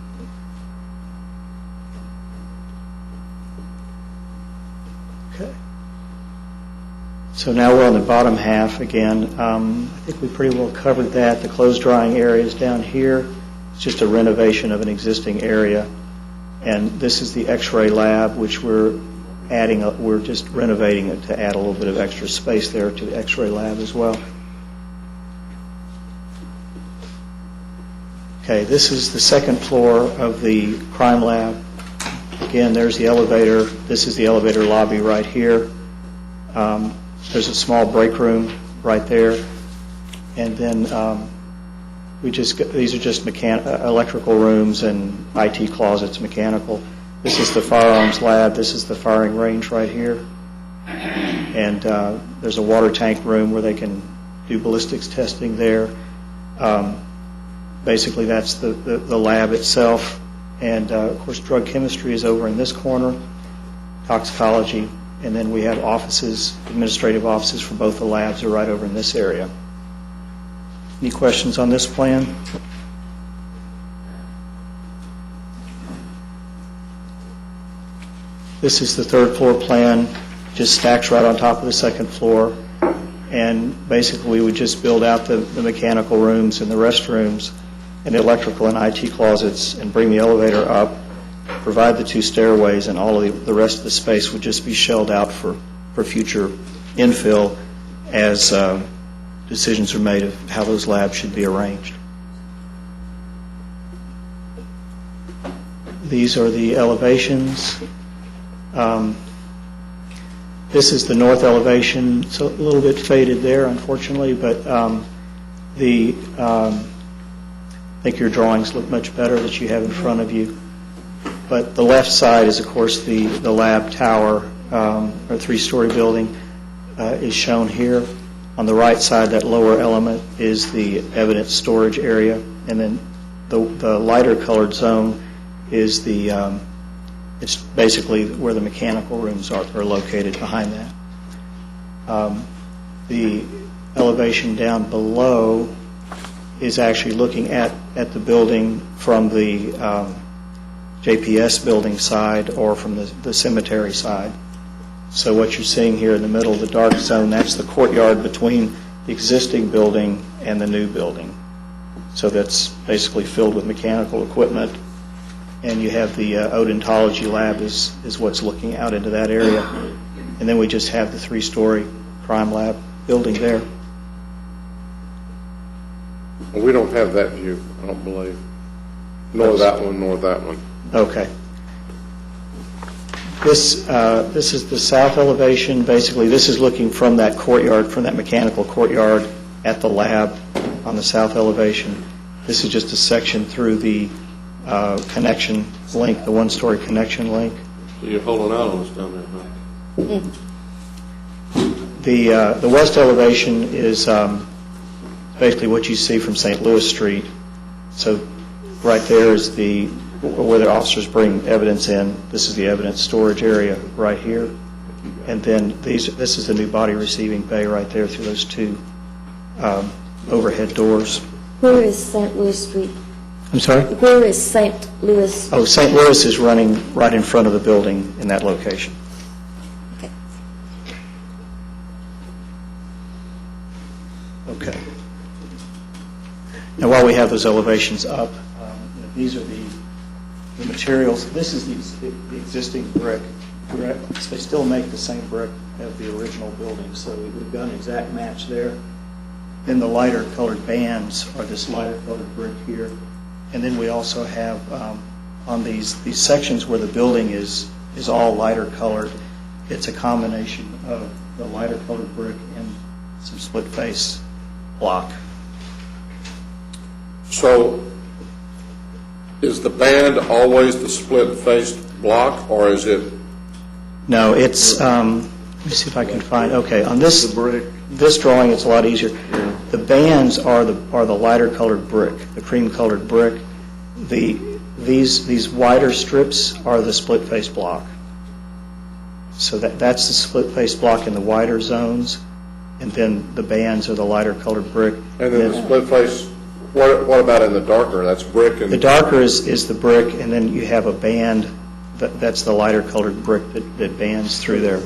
S11: Okay.
S19: So now we're on the bottom half again. I think we pretty well covered that. The clothes drying area is down here. It's just a renovation of an existing area. And this is the X-ray lab, which we're just renovating it to add a little bit of extra space there to the X-ray lab as well. Okay, this is the second floor of the crime lab. Again, there's the elevator. This is the elevator lobby right here. There's a small break room right there. And then these are just electrical rooms and IT closets, mechanical. This is the firearms lab. This is the firing range right here. And there's a water tank room where they can do ballistics testing there. Basically, that's the lab itself. And, of course, drug chemistry is over in this corner, toxicology. And then we have offices, administrative offices for both the labs are right over in this area. Any questions on this plan? This is the third floor plan, just stacks right on top of the second floor. And basically, we would just build out the mechanical rooms and the restrooms and the electrical and IT closets and bring the elevator up, provide the two stairways, and all of the rest of the space would just be shelled out for future infill as decisions are made of how those labs should be arranged. These are the elevations. This is the north elevation. It's a little bit faded there, unfortunately, but I think your drawings look much better that you have in front of you. But the left side is, of course, the lab tower, or three-story building, is shown here. On the right side, that lower element is the evidence storage area, and then the lighter colored zone is it's basically where the mechanical rooms are located behind that. The elevation down below is actually looking at the building from the JPS building side or from the cemetery side. So what you're seeing here in the middle, the dark zone, that's the courtyard between the existing building and the new building. So that's basically filled with mechanical equipment. And you have the odontology lab is what's looking out into that area. And then we just have the three-story crime lab building there.
S2: Well, we don't have that view, I don't believe. Nor that one, nor that one.
S19: Okay. This is the south elevation. Basically, this is looking from that courtyard, from that mechanical courtyard at the lab on the south elevation. This is just a section through the connection link, the one-story connection link.
S2: So you're holding out on us down there, huh?
S19: The west elevation is basically what you see from St. Louis Street. So right there is where the officers bring evidence in. This is the evidence storage area right here. And then this is the new body receiving bay right there through those two overhead doors.
S7: Where is St. Louis Street?
S19: I'm sorry?
S7: Where is St. Louis?
S19: Oh, St. Louis is running right in front of the building in that location. Okay. Now, while we have those elevations up, these are the materials. This is the existing brick. They still make the same brick as the original building, so we've got an exact match there. Then the lighter colored bands are this lighter colored brick here. And then we also have on these sections where the building is all lighter colored, it's a combination of the lighter colored brick and some split face block.
S2: So is the band always the split-faced block, or is it?
S19: No, it's, let me see if I can find, okay, on this drawing it's a lot easier. The bands are the lighter colored brick, the cream colored brick. These wider strips are the split-face block. So that's the split-face block in the wider zones, and then the bands are the lighter colored brick.
S2: And then the split-face, what about in the darker? That's brick and...
S19: The darker is the brick, and then you have a band that's the lighter colored brick that bands through there.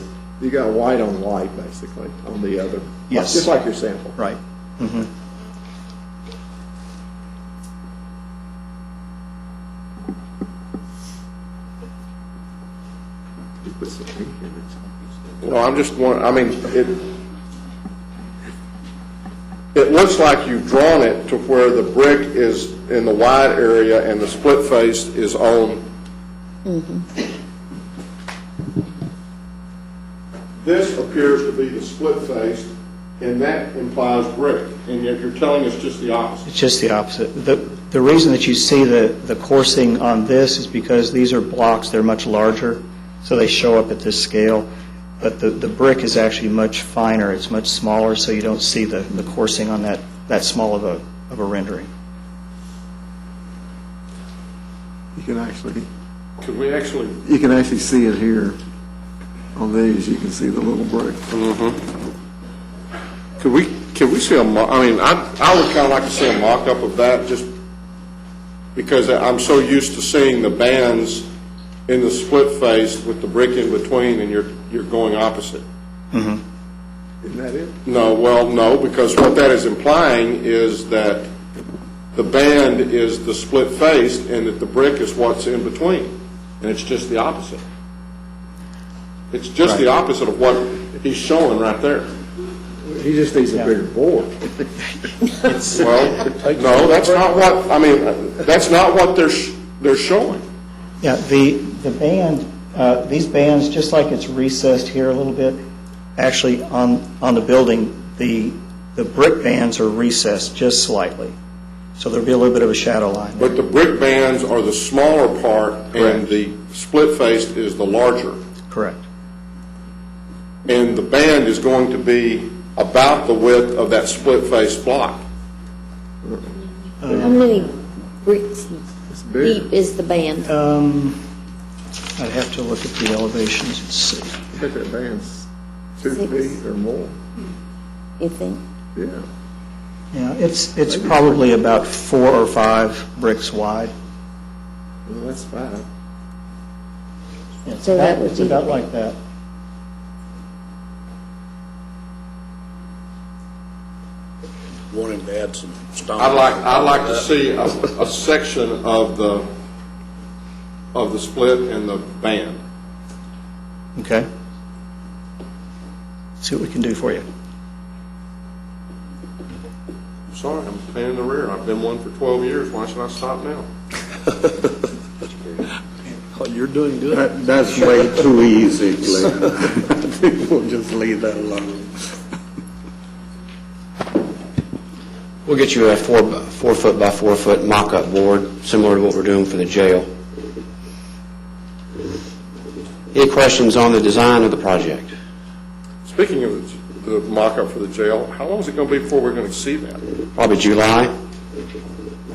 S17: You got white on white, basically, on the other.
S19: Yes.
S17: Just like your sample.
S19: Right. Mhm.
S2: No, I'm just I mean, it looks like you've drawn it to where the brick is in the wide area and the split face is on. This appears to be the split face, and that implies brick, and yet you're telling us just the opposite.
S19: It's just the opposite. The reason that you see the coursing on this is because these are blocks, they're much larger, so they show up at this scale. But the brick is actually much finer, it's much smaller, so you don't see the coursing on that small of a rendering.
S17: You can actually,
S2: Could we actually?
S17: you can actually see it here. On these, you can see the little brick.
S2: Can we see I mean, I would kind of like to see a mock-up of that, just because I'm so used to seeing the bands in the split face with the brick in between, and you're going opposite.
S17: Isn't that it?
S2: No, well, no, because what that is implying is that the band is the split face, and that the brick is what's in between, and it's just the opposite. It's just the opposite of what he's showing right there.
S17: He just needs a bigger board.
S2: Well, no, that's not what, I mean, that's not what they're showing.
S19: Yeah, the band, these bands, just like it's recessed here a little bit, actually on the building, the brick bands are recessed just slightly. So there'll be a little bit of a shadow line.
S2: But the brick bands are the smaller part, and the split face is the larger.
S19: Correct.
S2: And the band is going to be about the width of that split face block.
S7: How many bricks deep is the band?
S19: I'd have to look at the elevations and see.
S17: I think that band's 2
S7: 6.
S17: feet or more.
S7: You think?
S17: Yeah.
S19: Yeah, it's probably about 4 or 5 bricks wide.
S17: Well, that's 5.
S19: Yeah,
S7: So that would
S19: it's
S7: be
S19: about
S7: the-
S19: like that.
S15: Want him to add some stone.
S2: I'd like to see a section of the split and the band.
S19: Okay. See what we can do for you.
S2: Sorry, I'm a pain in the rear. I've been one for 12 years. Why should I stop now?
S15: Oh, you're doing good.
S8: That's way too easy, Glenn. I think we'll just leave that alone.
S16: We'll get you a 4 foot by 4 foot mock-up board, similar to what we're doing for the jail. Any questions on the design of the project?
S2: Speaking of the mock-up for the jail, how long is it going to be before we're going to see that?
S16: Probably July.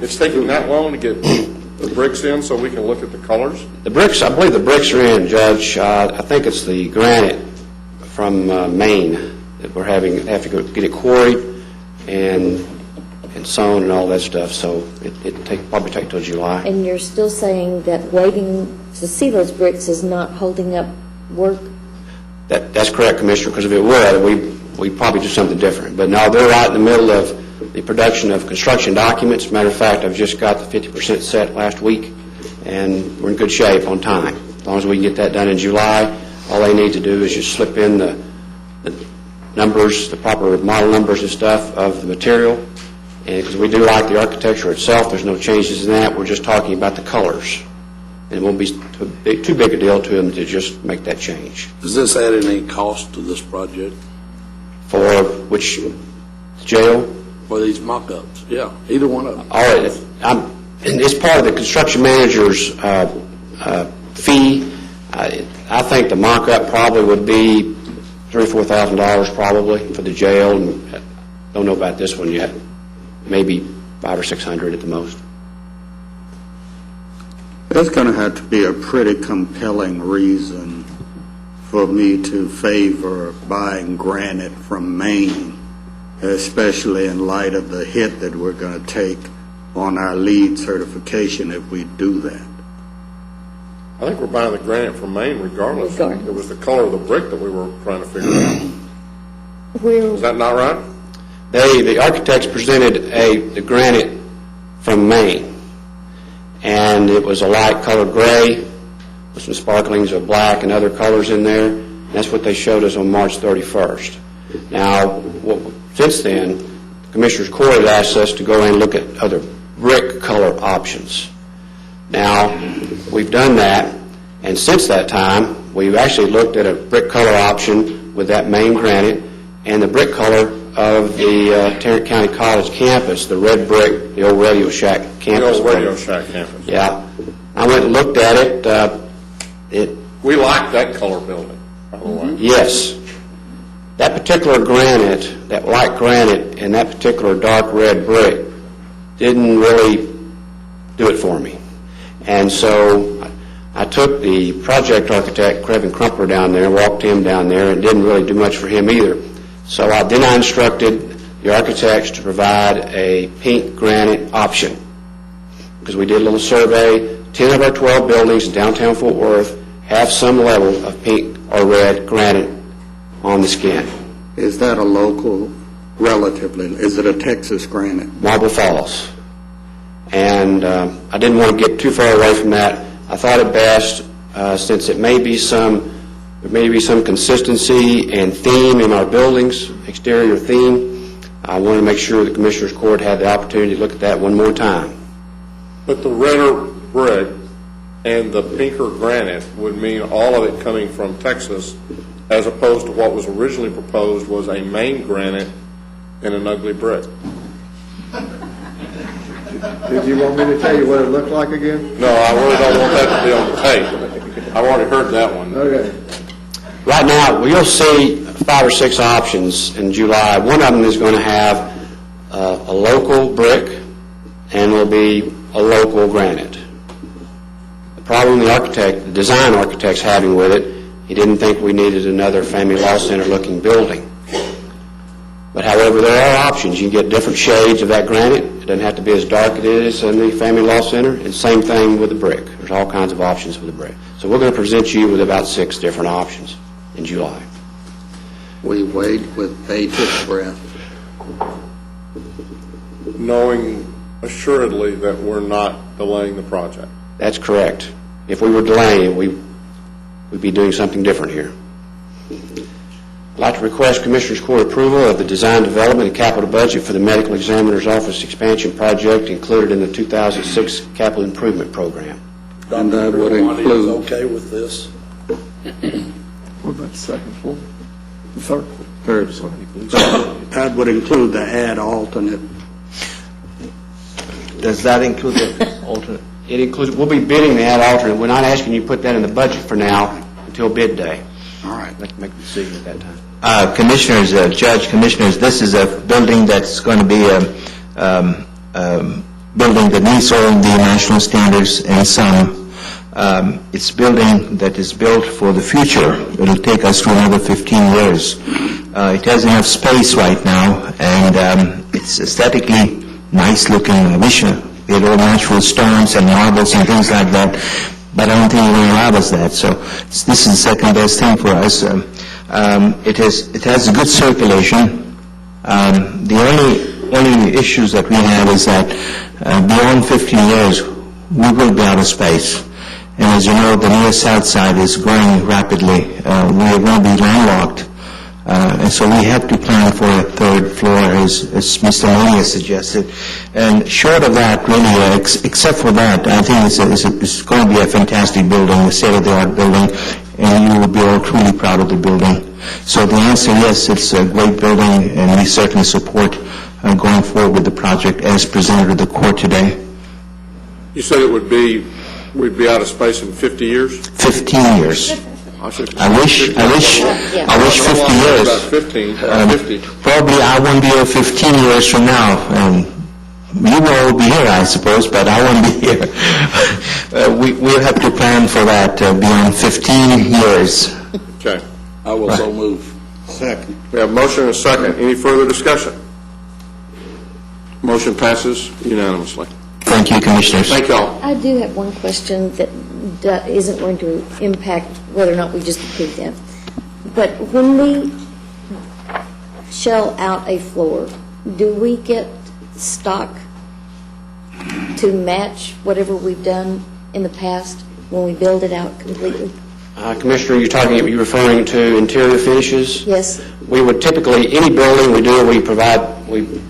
S2: It's taking that long to get the bricks in so we can look at the colors?
S16: The bricks, I believe the bricks are in, Judge. I think it's the granite from Maine that we're have to go get it quarried and sewn and all that stuff, so it probably take till July.
S7: And you're still saying that waiting to see those bricks is not holding up work?
S16: That's correct, Commissioner, because if it would, we'd probably do something different. But no, they're right in the middle of the production of construction documents. Matter of fact, I've just got the 50% set last week, and we're in good shape on time. As long as we can get that done in July, all they need to do is just slip in the numbers, the proper model numbers and stuff of the material. And because we do like the architecture itself, there's no changes in that. We're just talking about the colors. And it won't be too big a deal to them to just make that change.
S15: Does this add any cost to this project?
S16: For which jail?
S15: For these mock-ups, yeah, either one of them.
S16: All right, it's part of the construction manager's fee. I think the mock-up probably would be $3,000 or $4,000 probably for the jail. And don't know about this one yet. Maybe $500 or $600 at the most.
S8: There's going to have to be a pretty compelling reason for me to favor buying granite from Maine, especially in light of the hit that we're going to take on our LEED certification if we do that.
S2: I think we're buying the granite from Maine regardless.
S7: Regardless.
S2: It was the color of the brick that we were trying to figure out. Is that not right?
S16: The architects presented the granite from Maine, and it was a light colored gray with some sparklings of black and other colors in there. That's what they showed us on March 31st. Now, since then, the Commissioners Court had asked us to go in and look at other brick color options. Now, we've done that, and since that time, we've actually looked at a brick color option with that Maine granite and the brick color of the Tarrant County College campus, the red brick, the old Radio Shack campus.
S2: The old Radio Shack campus.
S16: Yeah. I went and looked at it.
S2: We like that color building, by the way.
S16: Yes. That particular granite, that light granite, and that particular dark red brick didn't really do it for me. And so I took the project architect, Kevin Crumpler, down there, walked him down there, and didn't really do much for him either. So then I instructed the architects to provide a pink granite option, because we did a little survey. 10 of our 12 buildings in downtown Fort Worth have some level of pink or red granite on the skin.
S8: Is that a local, relatively, is it a Texas granite?
S16: Marble Falls. And I didn't want to get too far away from that. I thought it best, since there may be some consistency and theme in our buildings, exterior theme, I wanted to make sure the Commissioners Court had the opportunity to look at that one more time.
S2: But the redder brick and the pinker granite would mean all of it coming from Texas, as opposed to what was originally proposed was a Maine granite and an ugly brick.
S17: Did you want me to tell you what it looked like again?
S2: No, I really don't want that to be on the tape. I've already heard that one.
S17: Okay.
S16: Right now, you'll see 5 or 6 options in July. One of them is going to have a local brick and will be a local granite. The problem the design architect's having with it, he didn't think we needed another Family Law Center looking building. But however, there are options. You can get different shades of that granite. It doesn't have to be as dark as it is in the Family Law Center. And same thing with the brick. There's all kinds of options with the brick. So we're going to present you with about 6 different options in July.
S8: We wait with bated breath.
S2: Knowing assuredly that we're not delaying the project.
S16: That's correct. If we were delaying it, we'd be doing something different here. I'd like to request Commissioners Court approval of the design, development, and capital budget for the Medical Examiner's Office expansion project included in the 2006 Capital Improvement Program.
S8: And that would include...
S15: Is okay with this?
S17: What about the second floor? The third floor? Third floor.
S8: That would include the add alternate.
S18: Does that include the alternate?
S16: It includes, we'll be bidding the add alternate. We're not asking you to put that in the budget for now until bid day.
S8: All right.
S16: Let's make the decision at that time.
S18: Commissioners, Judge, Commissioners, this is a building that's going to be a building that meets all the national standards and some. It's a building that is built for the future. It'll take us to another 15 years. It has enough space right now, and it's aesthetically nice looking. I wish we had all natural stones and marbles and things like that, but I don't think they're going to allow us that. So this is the second best thing for us. It has a good circulation. The only issues that we have is that beyond 15 years, we will be out of space. And as you know, the near south side is growing rapidly. We are going to be landlocked. And so we have to plan for a third floor, as Mr. Mooney suggested. And short of that, really, except for that, I think it's going to be a fantastic building, a state-of-the-art building, and you will be all truly proud of the building. So the answer, yes, it's a great building, and we certainly support going forward with the project as presented to the court today.
S2: You said we'd be out of space in 50 years?
S18: 15 years. I wish 50 years.
S2: About 50.
S18: Probably I won't be here 15 years from now. You will all be here, I suppose, but I won't be here. We'll have to plan for that beyond 15 years.
S2: Okay.
S15: I will so move.
S8: Second.
S2: We have a motion and a second. Any further discussion? Motion passes unanimously.
S18: Thank you, Commissioners.
S2: Thank you all.
S7: I do have one question that isn't going to impact whether or not we just approve them. But when we shell out a floor, do we get stock to match whatever we've done in the past when we build it out completely?
S16: Commissioner, you're referring to interior finishes?
S7: Yes.
S16: We would typically, any building we do, we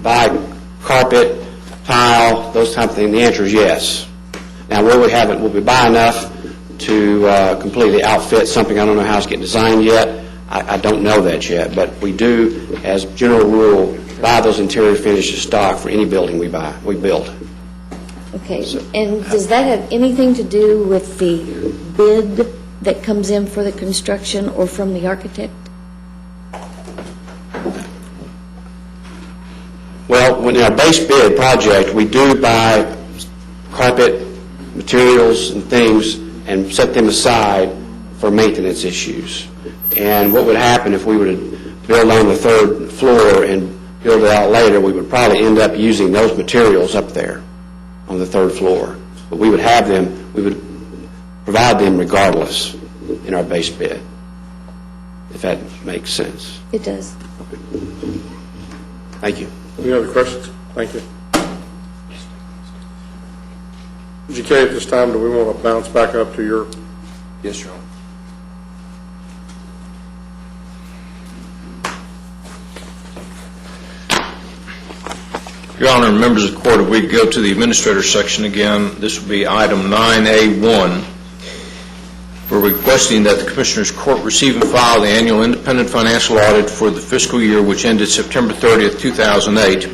S16: buy carpet, tile, those type of things. The answer is yes. Now, where we have it, will we buy enough to completely outfit something? I don't know how it's getting designed yet. I don't know that yet, but we do, as general rule, buy those interior finishes stock for any building we build.
S7: Okay, and does that have anything to do with the bid that comes in for the construction or from the architect?
S16: Well, in our base bid project, we do buy carpet, materials, and things, and set them aside for maintenance issues. And what would happen if we were to build on the third floor and build it out later, we would probably end up using those materials up there on the third floor. But we would have them, we would provide them regardless in our base bid, if that makes sense.
S7: It does.
S16: Thank you.
S2: Any other questions? Thank you. GK, at this time, do we want to bounce back up to your?
S5: Yes, Your Honor. Your Honor, members of the court, if we go to the administrator section again, this would be item 9A1. We're requesting that the Commissioners' Court receive and file the annual independent financial audit for the fiscal year which ended September 30th, 2008.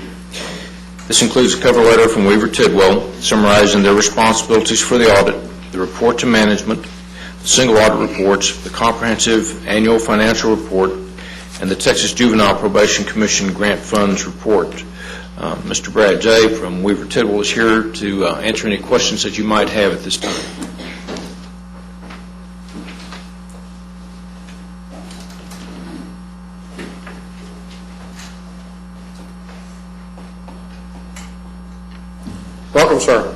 S5: This includes a cover letter from Weaver Tidwell summarizing their responsibilities for the audit, the report to management, the single audit reports, the comprehensive annual financial report, and the Texas Juvenile Probation Commission grant funds report. Mr. Brad J. from Weaver Tidwell is here to answer any questions that you might have at this time.
S2: Welcome, sir.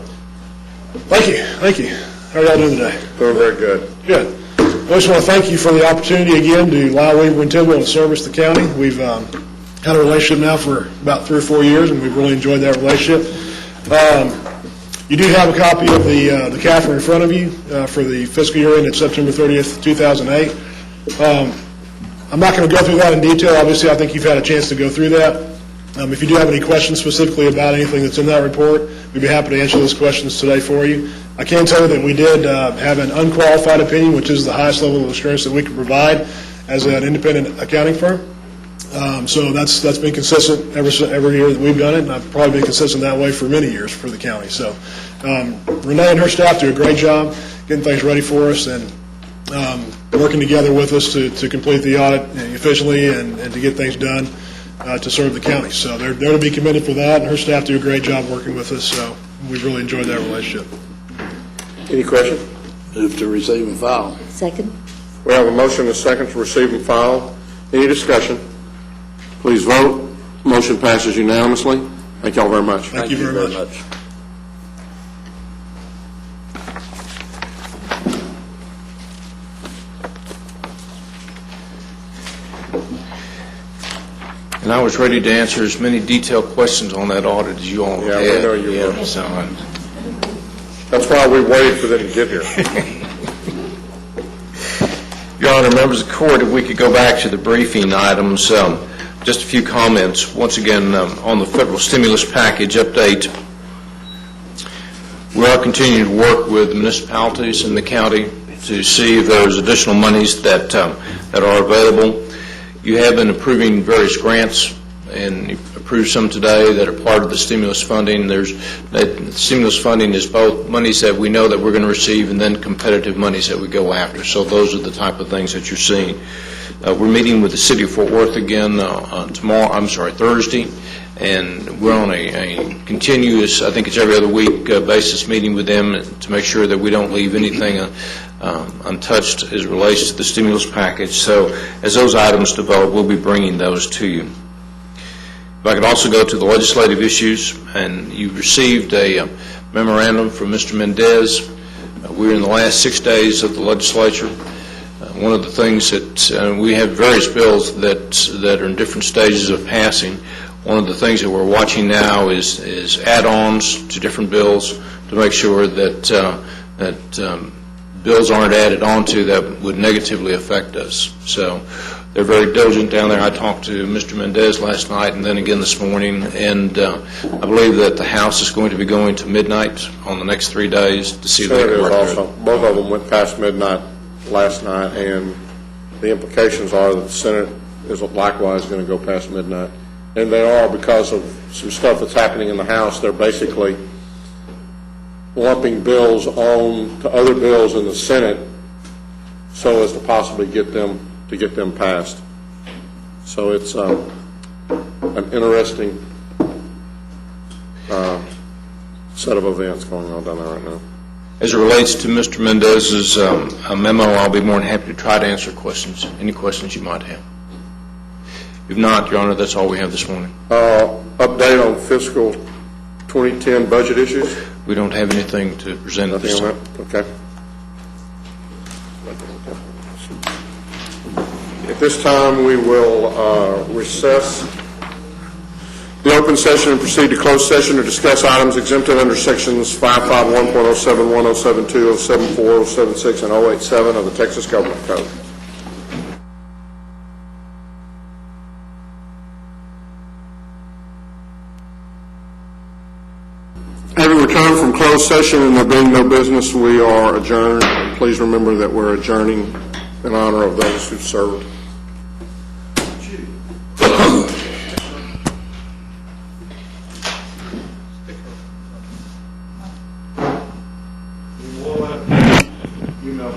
S20: Thank you. Thank you. How are y'all doing today?
S2: Doing very good.
S20: Good. I just want to thank you for the opportunity again to allow Weaver and Tidwell to service the county. We've had a relationship now for about 3 or 4 years, and we've really enjoyed that relationship. You do have a copy of the CAFR in front of you for the fiscal year ended September 30th, 2008. I'm not going to go through that in detail. Obviously, I think you've had a chance to go through that. If you do have any questions specifically about anything that's in that report, we'd be happy to answer those questions today for you. I can tell you that we did have an unqualified opinion, which is the highest level of assurance that we can provide as an independent accounting firm. So that's been consistent every year that we've done it, and I've probably been consistent that way for many years for the county. So Renee and her staff do a great job getting things ready for us and working together with us to complete the audit efficiently and to get things done to serve the county. So they're to be commended for that, and her staff do a great job working with us. So we've really enjoyed that relationship.
S2: Any questions?
S15: Move to receive and file.
S7: Second.
S2: We have a motion and a second to receive and file. Any discussion? Please vote. Motion passes unanimously. Thank you all very much.
S20: Thank you very much.
S5: And I was ready to answer as many detailed questions on that audit as you all had.
S2: Yeah, we know you were.
S5: So,
S2: That's why we waited for them to get here.
S5: Your Honor, members of the court, if we could go back to the briefing items, just a few comments. Once again, on the federal stimulus package update, we are continuing to work with municipalities in the county to see if there's additional monies that are available. You have been approving various grants, and you've approved some today that are part of the stimulus funding. The stimulus funding is both monies that we know that we're going to receive and then competitive monies that we go after. So those are the type of things that you're seeing. We're meeting with the City of Fort Worth again Thursday, and we're on a continuous, I think it's every other week basis, meeting with them to make sure that we don't leave anything untouched as it relates to the stimulus package. So as those items develop, we'll be bringing those to you. If I could also go to the legislative issues, and you received a memorandum from Mr. Mendez. We're in the last 6 days of the legislature. One of the things that we have various bills that are in different stages of passing. One of the things that we're watching now is add-ons to different bills to make sure that bills aren't added onto that would negatively affect us. So they're very diligent down there. I talked to Mr. Mendez last night and then again this morning, and I believe that the House is going to be going to midnight on the next 3 days to see if they can work through it.
S2: Both of them went past midnight last night, and the implications are that the Senate is likewise going to go past midnight. And they are, because of some stuff that's happening in the House, they're basically lumping bills on to other bills in the Senate so as to possibly get them passed. So it's an interesting set of events going on down there right now.
S5: As it relates to Mr. Mendez's memo, I'll be more than happy to try to answer questions, any questions you might have. If not, Your Honor, that's all we have this morning.
S2: Update on fiscal 2010 budget issues?
S5: We don't have anything to present at this time.
S2: Okay. At this time, we will recess the open session and proceed to closed session to discuss items exempted under sections 551.071, 072, 074, 076, and 087 of the Texas Government Code. Having returned from closed session and there being no business, we are adjourned. And please remember that we're adjourning in honor of those who served. You know,